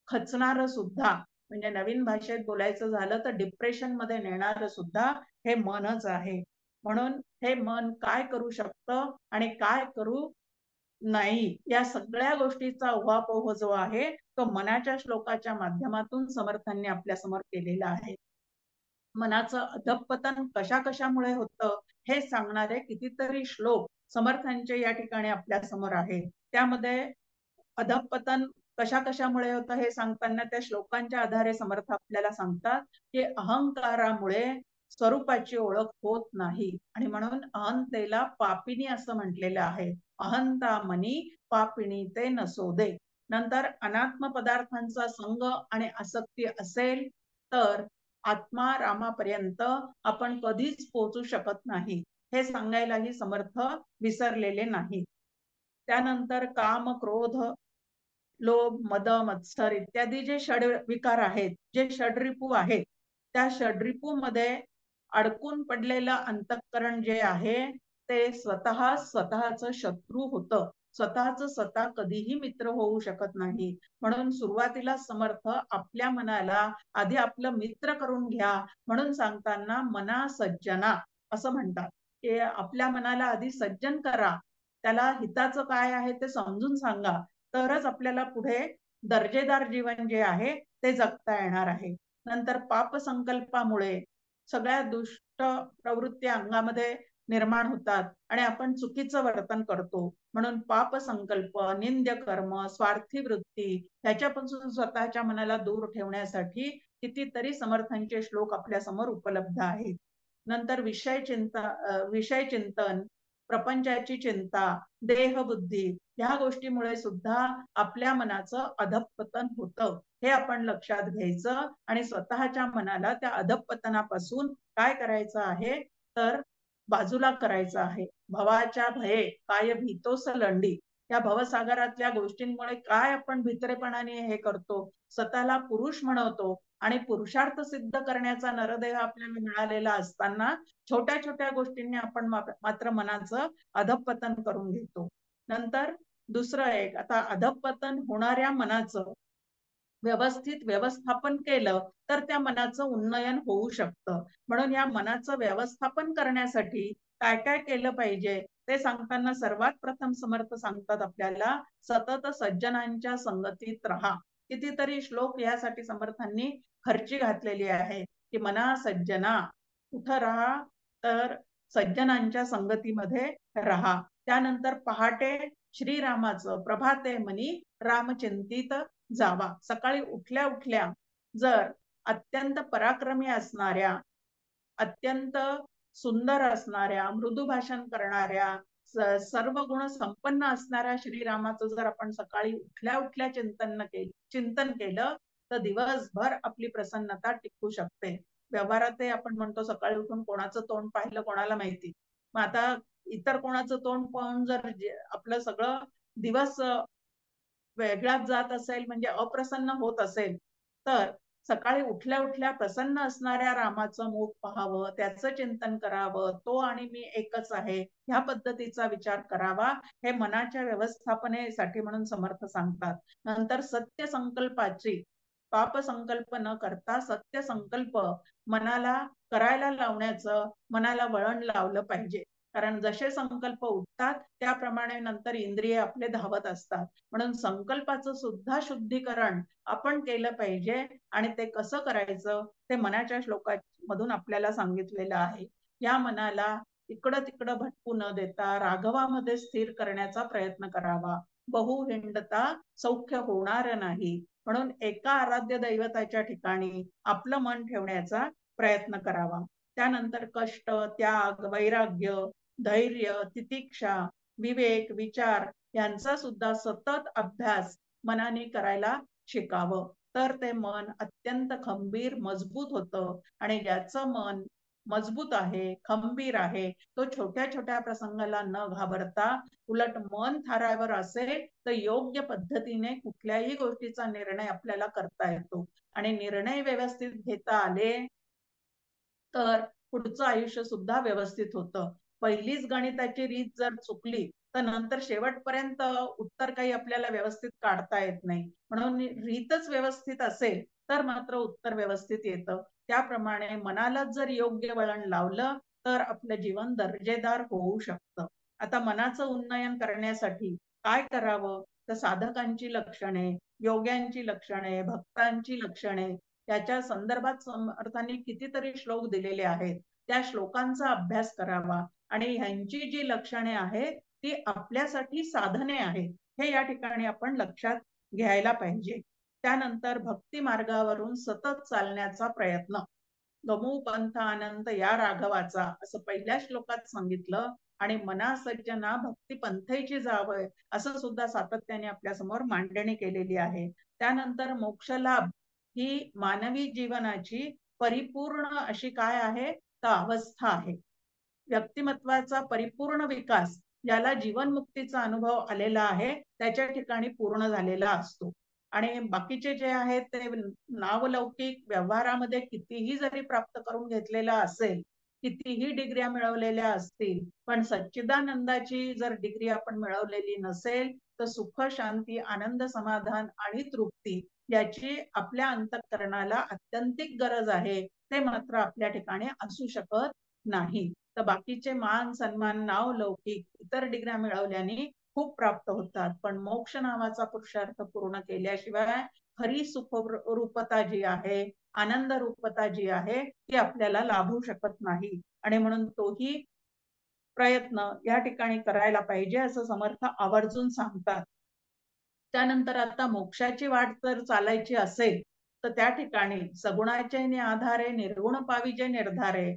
खचणारं सुद्धा म्हणजे नवीन भाषेत बोलायचं झालं तर डिप्रेशन मध्ये नेणारं सुद्धा हे मनच आहे. म्हणून हे मन काय करू शकतं आणि काय करू नाही या सगळ्या गोष्टीचा उहापोह जो आहे तो मनाच्या श्लोकाच्या माध्यमातून समर्थांनी आपल्या समोर केलेला आहे. मनाचं अधःपतन कशा कशामुळे होतं हे सांगणारे कितीतरी श्लोक समर्थांचे या ठिकाणी आपल्या समोर आहे. त्यामध्ये अधःपतन कशा कशामुळे होतं हे सांगताना त्या श्लोकांच्या आधारे समर्थ आपल्याला सांगतात की अहंकारामुळे स्वरूपाची ओळख होत नाही आणि म्हणून अहंतेला पापिनी असं म्हटलेलं आहे. अहंता मनी पापिणी ते नसोदे. नंतर अनात्म पदार्थांचा संग आणि आसक्ती असेल तर आत्मा रामापर्यंत आपण कधीच पोहोचू शकत नाही हे सांगायलाही समर्थ विसरलेले नाही. त्यानंतर काम, क्रोध, लोभ, मद, मत्सर इत्यादी जे षड विकार आहेत, जे षडरिपू आहेत, त्या षडरिपू मध्ये अडकून पडलेलं अंतःकरण जे आहे ते स्वतःच शत्रू होतं. स्वतःच स्वतः कधीही मित्र होऊ शकत नाही. म्हणून सुरुवातीला समर्थ आपल्या मनाला आधी आपलं मित्र करून घ्या म्हणून सांगताना मना सज्जना असं म्हणतात की आपल्या मनाला आधी सज्जन करा, त्याला हिताचं काय आहे ते समजून सांगा, तरच आपल्याला पुढे दर्जेदार जीवन जे आहे ते जगता येणार आहे. नंतर पाप संकल्पामुळे सगळ्या दुष्ट प्रवृत्ती अंगामध्ये निर्माण होतात आणि आपण चुकीचं वर्तन करतो. म्हणून पाप संकल्प, निंद्य कर्म, स्वार्थी वृत्ती ह्याच्यापासून स्वतःच्या मनाला दूर ठेवण्यासाठी कितीतरी समर्थांचे श्लोक आपल्या समोर उपलब्ध आहेत. नंतर विषय चिंतन, प्रपंचाची चिंता, देहबुद्धी ह्या गोष्टीमुळे सुद्धा आपल्या मनाचं अधःपतन होतं. हे आपण लक्षात घ्यायचं आणि स्वतःच्या मनाला त्या अधःपतनापासून काय करायचं आहे तर बाजूला करायचं आहे. भवाच्या भये काय भीतोस लंडी. या भवसागरातल्या गोष्टींमुळे काय आपण भित्रेपणाने हे करतो, स्वतःला पुरुष म्हणवतो आणि पुरुषार्थ सिद्ध करण्याचा नरदेह आपल्याला मिळालेला असताना छोट्या छोट्या गोष्टींनी आपण मात्र मनाचं अधःपतन करून घेतो. नंतर दुसरं एक, आता अधःपतन होणाऱ्या मनाचं व्यवस्थित व्यवस्थापन केलं तर त्या मनाचं उन्नयन होऊ शकतं. म्हणून या मनाचं व्यवस्थापन करण्यासाठी काय काय केलं पाहिजे ते सांगताना सर्वात प्रथम समर्थ सांगतात आपल्याला, सतत सज्जनांच्या संगतीत राहा. कितीतरी श्लोक यासाठी समर्थांनी खर्ची घातलेली आहे की मना सज्जना कुठं राहा तर सज्जनांच्या संगतीमध्ये राहा. त्यानंतर पहाटे श्रीरामाचं प्रभाते मनी रामचिंतित जावा. सकाळी उठल्या उठल्या जर अत्यंत पराक्रमी असणाऱ्या, अत्यंत सुंदर असणाऱ्या, मृदू भाषण करणाऱ्या, सर्व गुण संपन्न असणाऱ्या श्रीरामाचं जर आपण सकाळी उठल्या उठल्या चिंतन केलं तर दिवसभर आपली प्रसन्नता टिकू शकते. व्यवहारात आपण म्हणतो सकाळी उठून कोणाचं तोंड पाहिलं कोणाला माहिती. मग आता इतर कोणाचं तोंड पाहून जर आपलं सगळं दिवस वेगळाच जात असेल म्हणजे अप्रसन्न होत असेल तर सकाळी उठल्या उठल्या प्रसन्न असणाऱ्या रामाचं मुख पाहावं, त्याचं चिंतन करावं, तो आणि मी एकच आहे ह्या पद्धतीचा विचार करावा. हे मनाच्या व्यवस्थापनेसाठी म्हणून समर्थ सांगतात. नंतर सत्य संकल्पाची, पाप संकल्प न करता सत्य संकल्प मनाला करायला लावण्याचं मनाला वळण लावलं पाहिजे. कारण जसे संकल्प उठतात त्याप्रमाणे नंतर इंद्रिय आपले धावत असतात. म्हणून संकल्पाचं सुद्धा शुद्धीकरण आपण केलं पाहिजे आणि ते कसं करायचं ते मनाच्या श्लोकामधून आपल्याला सांगितलेलं आहे. या मनाला इकडं तिकडं भटकू न देता राघवामध्ये स्थिर करण्याचा प्रयत्न करावा. बहु हिंडता सौख्य होणार नाही. म्हणून एका आराध्य दैवताच्या ठिकाणी आपलं मन ठेवण्याचा प्रयत्न करावा. त्यानंतर कष्ट, त्याग, वैराग्य, धैर्य, तितिक्षा, विवेक, विचार यांचा सुद्धा सतत अभ्यास मनाने करायला शिकावं. तर ते मन अत्यंत खंबीर मजबूत होतं आणि ज्याचं मन मजबूत आहे, खंबीर आहे, तो छोट्या छोट्या प्रसंगाला न घाबरता उलट मन थारावर असेल तर योग्य पद्धतीने कुठल्याही गोष्टीचा निर्णय आपल्याला करता येतो आणि निर्णय व्यवस्थित घेता आले तर पुढचं आयुष्य सुद्धा व्यवस्थित होतं. पहिलीच गणिताची रीत जर चुकली तर नंतर शेवटपर्यंत उत्तर काही आपल्याला व्यवस्थित काढता येत नाही. म्हणून रीतच व्यवस्थित असेल तर मात्र उत्तर व्यवस्थित येतं. त्याप्रमाणे मनाला जर योग्य वळण लावलं तर आपलं जीवन दर्जेदार होऊ शकतं. आता मनाचं उन्नयन करण्यासाठी काय करावं तर साधकांची लक्षणे, योग्यांची लक्षणे, भक्तांची लक्षणे त्याच्या संदर्भात समर्थांनी कितीतरी श्लोक दिलेले आहेत. त्या श्लोकांचा अभ्यास करावा आणि ह्यांची जी लक्षणे आहेत ती आपल्यासाठी साधने आहेत हे या ठिकाणी आपण लक्षात घ्यायला पाहिजे. त्यानंतर भक्ती मार्गावरून सतत चालण्याचा प्रयत्न. गमू पंथ आनंद या राघवाचा असं पहिल्या श्लोकात सांगितलं आणि मना सज्जना भक्ती पंथेची जावय असं सुद्धा सातत्याने आपल्या समोर मांडणी केलेली आहे. त्यानंतर मोक्ष लाभ ही मानवी जीवनाची परिपूर्ण अशी काय आहे तर अवस्था आहे. व्यक्तिमत्वाचा परिपूर्ण विकास ज्याला जीवनमुक्तीचा अनुभव आलेला आहे त्याच्या ठिकाणी पूर्ण झालेला असतो. आणि बाकीचे जे आहेत ते नावलौकिक व्यवहारामध्ये कितीही जरी प्राप्त करून घेतलेला असेल, कितीही डिग्र्या मिळवलेल्या असतील, पण सच्चिदानंदाची जर डिग्री आपण मिळवलेली नसेल तर सुख, शांती, आनंद, समाधान आणि तृप्ती याची आपल्या अंतःकरणाला अत्यंतिक गरज आहे ते मात्र आपल्या ठिकाणी असू शकत नाही. तर बाकीचे मान सन्मान नाव लौकिक इतर डिग्र्या मिळवल्याने खूप प्राप्त होतात, पण मोक्ष नावाचा पुरुषार्थ पूर्ण केल्याशिवाय खरी सुख रूपता जी आहे, आनंद रूपता जी आहे ती आपल्याला लाभू शकत नाही. आणि म्हणून तोही प्रयत्न या ठिकाणी करायला पाहिजे असं समर्थ आवर्जून सांगतात. त्यानंतर आता मोक्षाची वाट जर चालायची असेल तर त्या ठिकाणी सगुणाचे आधारे निर्गुण पाविजे निर्धारे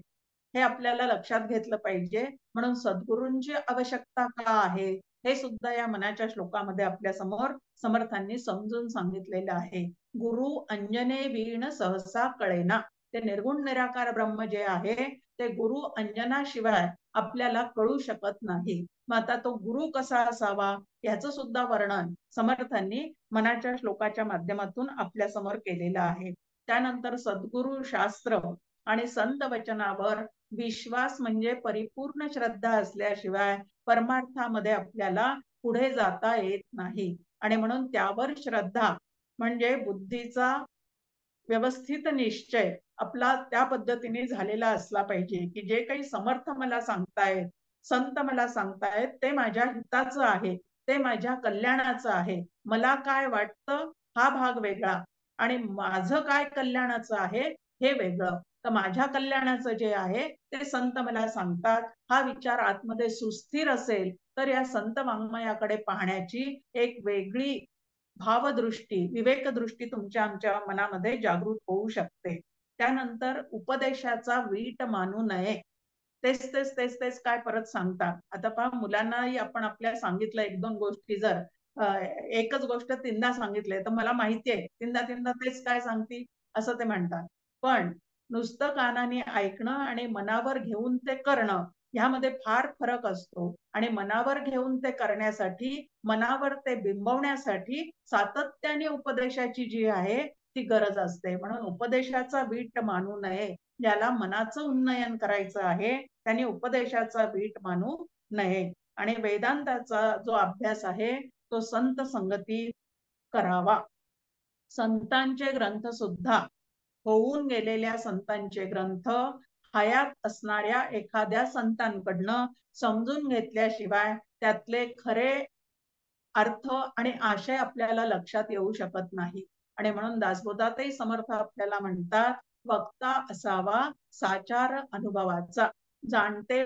हे आपल्याला लक्षात घेतलं पाहिजे. म्हणून सद्गुरूंची आवश्यकता का आहे हे सुद्धा या मनाच्या श्लोकामध्ये आपल्या समोर समर्थांनी समजून सांगितलेलं आहे. गुरु अंजने वीण सहसा कळेना. ते निर्गुण निराकार ब्रह्म जे आहे ते गुरु अंजनाशिवाय आपल्याला कळू शकत नाही. मग आता तो गुरु कसा असावा याचं सुद्धा वर्णन समर्थांनी मनाच्या श्लोकाच्या माध्यमातून आपल्या समोर केलेलं आहे. त्यानंतर सद्गुरु शास्त्र आणि संत वचनावर विश्वास म्हणजे परिपूर्ण श्रद्धा असल्याशिवाय परमार्थामध्ये आपल्याला पुढे जाता येत नाही. आणि म्हणून त्यावर श्रद्धा म्हणजे बुद्धीचा व्यवस्थित निश्चय आपला त्या पद्धतीने झालेला असला पाहिजे की जे काही समर्थ मला सांगतायत, संत मला सांगतायत ते माझ्या हिताचं आहे, ते माझ्या कल्याणाचं आहे. मला काय वाटतं हा भाग वेगळा आणि माझं काय कल्याणाचं आहे हे वेगळं. तर माझ्या कल्याणाचं जे आहे ते संत मला सांगतात हा विचार आतमध्ये सुस्थिर असेल तर या संत वाङ्मयाकडे पाहण्याची एक वेगळी भावदृष्टी, विवेकदृष्टी तुमच्या आमच्या मनामध्ये जागृत होऊ शकते. त्यानंतर उपदेशाचा वीट मानू नये. तेच तेच तेच तेच काय परत सांगता. आता पहा मुलांनाही आपण आपल्या सांगितलं एक दोन गोष्टी जर एकच गोष्ट तीनदा सांगितले तर मला माहिती आहे तीनदा तीनदा तेच काय सांगती असं ते म्हणतात. पण नुसतं कानाने ऐकणं आणि मनावर घेऊन ते करणं ह्यामध्ये फार फरक असतो. आणि मनावर घेऊन ते करण्यासाठी मनावर ते बिंबवण्यासाठी सातत्याने उपदेशाची जी आहे ती गरज असते. म्हणून उपदेशाचा वीट मानू नये. ज्याला मनाचं उन्नयन करायचं आहे त्यांनी उपदेशाचा वीट मानू नये. आणि वेदांताचा जो अभ्यास आहे तो संत संगती करावा. संतांचे ग्रंथ सुद्धा होऊन गेलेल्या संतांचे ग्रंथ हयात असणाऱ्या एखाद्या संतांकडनं समजून घेतल्याशिवाय त्यातले खरे अर्थ आणि आशय आपल्याला लक्षात येऊ शकत नाही. आणि म्हणून दासबोधातही समर्थ आपल्याला म्हणतात वक्ता असावा साचार अनुभवाचा, जाणते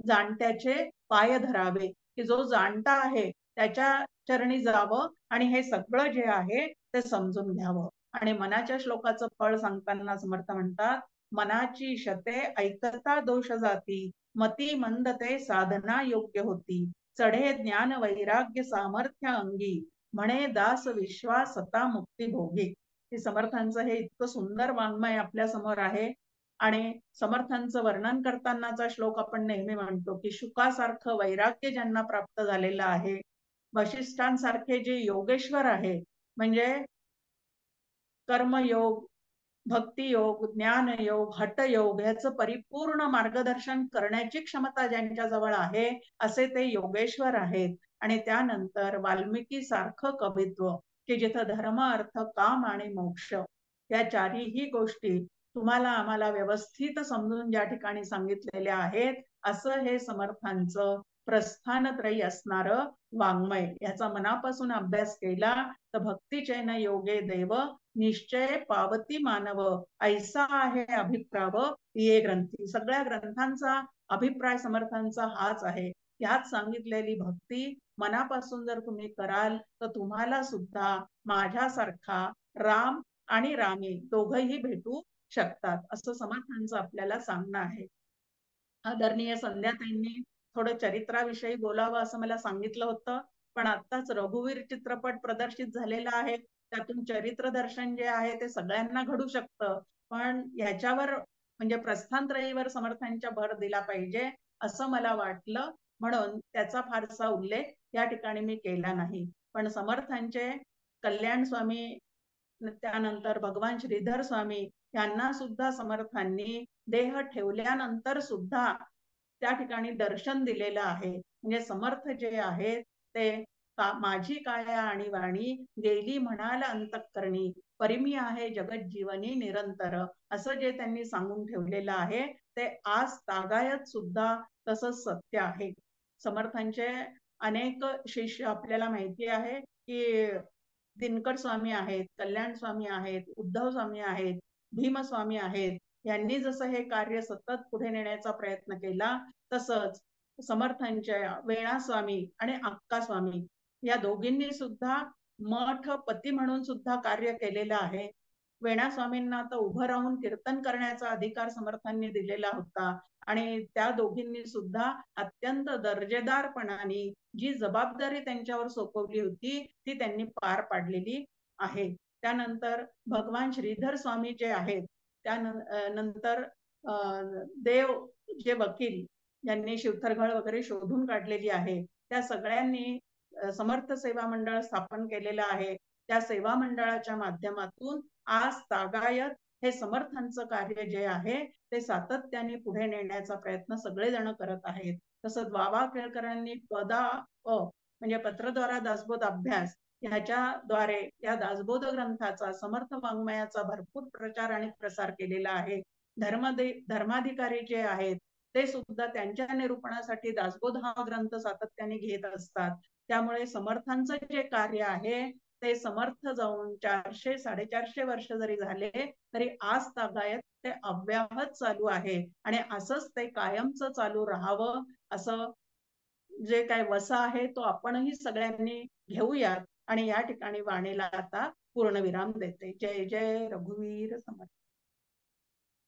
जाणत्याचे पाय धरावे. की जो जाणता आहे त्याच्या चरणी जावं आणि हे सगळं जे आहे ते समजून घ्यावं. आणि मनाच्या श्लोकाचं फळ सांगताना समर्थ म्हणतात मनाची शते ऐकता दोष जाती, मती मंद ते साधना योग्य होती, चढे ज्ञान वैराग्य सामर्थ्य अंगी, म्हणे दास विश्वासता मुक्ती भोगी. हे समर्थांचं हे इतकं सुंदर वाङ्मय आपल्या समोर आहे. आणि समर्थांचं वर्णन करतानाचा श्लोक आपण नेहमी म्हणतो की शुकासारखं वैराग्य ज्यांना प्राप्त झालेलं आहे, वशिष्ठांसारखे जे योगेश्वर आहे म्हणजे कर्मयोग, भक्तियोग, ज्ञानयोग, हठयोग ह्याचं परिपूर्ण मार्गदर्शन करण्याची क्षमता ज्यांच्याजवळ आहे असे ते योगेश्वर आहेत. आणि त्यानंतर वाल्मिकी सारखं कवित्व की जिथं धर्म अर्थ काम आणि मोक्ष या चारीही गोष्टी तुम्हाला आम्हाला व्यवस्थित समजून ज्या ठिकाणी सांगितलेल्या आहेत असं हे समर्थांचं प्रस्थानत्रयी असणारं वाङ्मय. याचा मनापासून अभ्यास केला तर भक्तिचैन योगे देव निश्चय पावती मानव, ऐसा आहे अभिप्राव ये ग्रंथी. सगळ्या ग्रंथांचा अभिप्राय समर्थांचा हाच आहे. ह्यात सांगितलेली भक्ती मनापासून जर तुम्ही कराल तर तुम्हाला सुद्धा माझ्यासारखा राम आणि रामी दोघंही भेटू शकतात असं समर्थांचं आपल्याला सांगणं आहे. आदरणीय संध्याताईंनी थोडं चरित्राविषयी बोलावं असं मला सांगितलं होतं. पण आत्ताच रघुवीर चित्रपट प्रदर्शित झालेला आहे. त्यातून चरित्र दर्शन जे आहे ते सगळ्यांना घडू शकतं. पण ह्याच्यावर म्हणजे प्रस्थानत्रयीवर समर्थांच्या भर दिला पाहिजे असं मला वाटलं. म्हणून त्याचा फारसा उल्लेख या ठिकाणी मी केला नाही. पण समर्थांचे कल्याण स्वामी त्यानंतर भगवान श्रीधर स्वामी यांना सुद्धा समर्थांनी देह ठेवल्यानंतर सुद्धा त्या ठिकाणी दर्शन दिलेलं आहे. म्हणजे समर्थ जे आहेत ते माझी काया आणि वाणी गेली म्हणाल अंतःकरणी, परिमी आहे जगत जीवनी निरंतर असं जे त्यांनी सांगून ठेवलेलं आहे ते आज तागायत सुद्धा तसंच सत्य आहे. समर्थांचे अनेक शिष्य आपल्याला माहिती आहे की दिनकर स्वामी आहेत, कल्याण स्वामी आहेत, उद्धव स्वामी आहेत, भीमस्वामी आहेत. यांनी जसं हे कार्य सतत पुढे नेण्याचा प्रयत्न केला तसंच समर्थांच्या वेणा स्वामी आणि अक्का स्वामी या दोघींनी सुद्धा मठ पती म्हणून सुद्धा कार्य केलेलं आहे. वेणा स्वामींना तर उभं राहून कीर्तन करण्याचा अधिकार समर्थांनी दिलेला होता. आणि त्या दोघींनी सुद्धा अत्यंत दर्जेदारपणाने जी जबाबदारी त्यांच्यावर सोपवली होती ती त्यांनी पार पाडलेली आहे. त्यानंतर भगवान श्रीधर स्वामी जे आहेत, त्यानंतर देव जे वकील ज्यांनी शिवथरघळ वगैरे शोधून काढलेली आहे, त्या सगळ्यांनी समर्थ सेवा मंडळ स्थापन केलेलं आहे. त्या सेवा मंडळाच्या माध्यमातून आज तागायत हे समर्थांचं कार्य जे आहे ते सातत्याने पुढे नेण्याचा प्रयत्न सगळेजण करत आहेत. तसंच बाबा केळकरांनी म्हणजे पत्रद्वारा दासबोध अभ्यास ह्याच्याद्वारे या दासबोध ग्रंथाचा समर्थ वाङ्मयाचा भरपूर प्रचार आणि प्रसार केलेला आहे. धर्माधिकारी जे आहेत ते सुद्धा त्यांच्या निरूपणासाठी दासबोध हा ग्रंथ सातत्याने घेत असतात. त्यामुळे समर्थांचं जे कार्य आहे ते समर्थ जाऊन 400-450 वर्ष जरी झाले तरी आज तागायत ते अव्याहत चालू आहे आणि असंच ते कायमचं चालू राहावं असं जे काय वसा आहे तो आपणही सगळ्यांनी घेऊयात. आणि या ठिकाणी वाणीला आता पूर्णविराम देते. जय जय रघुवीर समर्थ.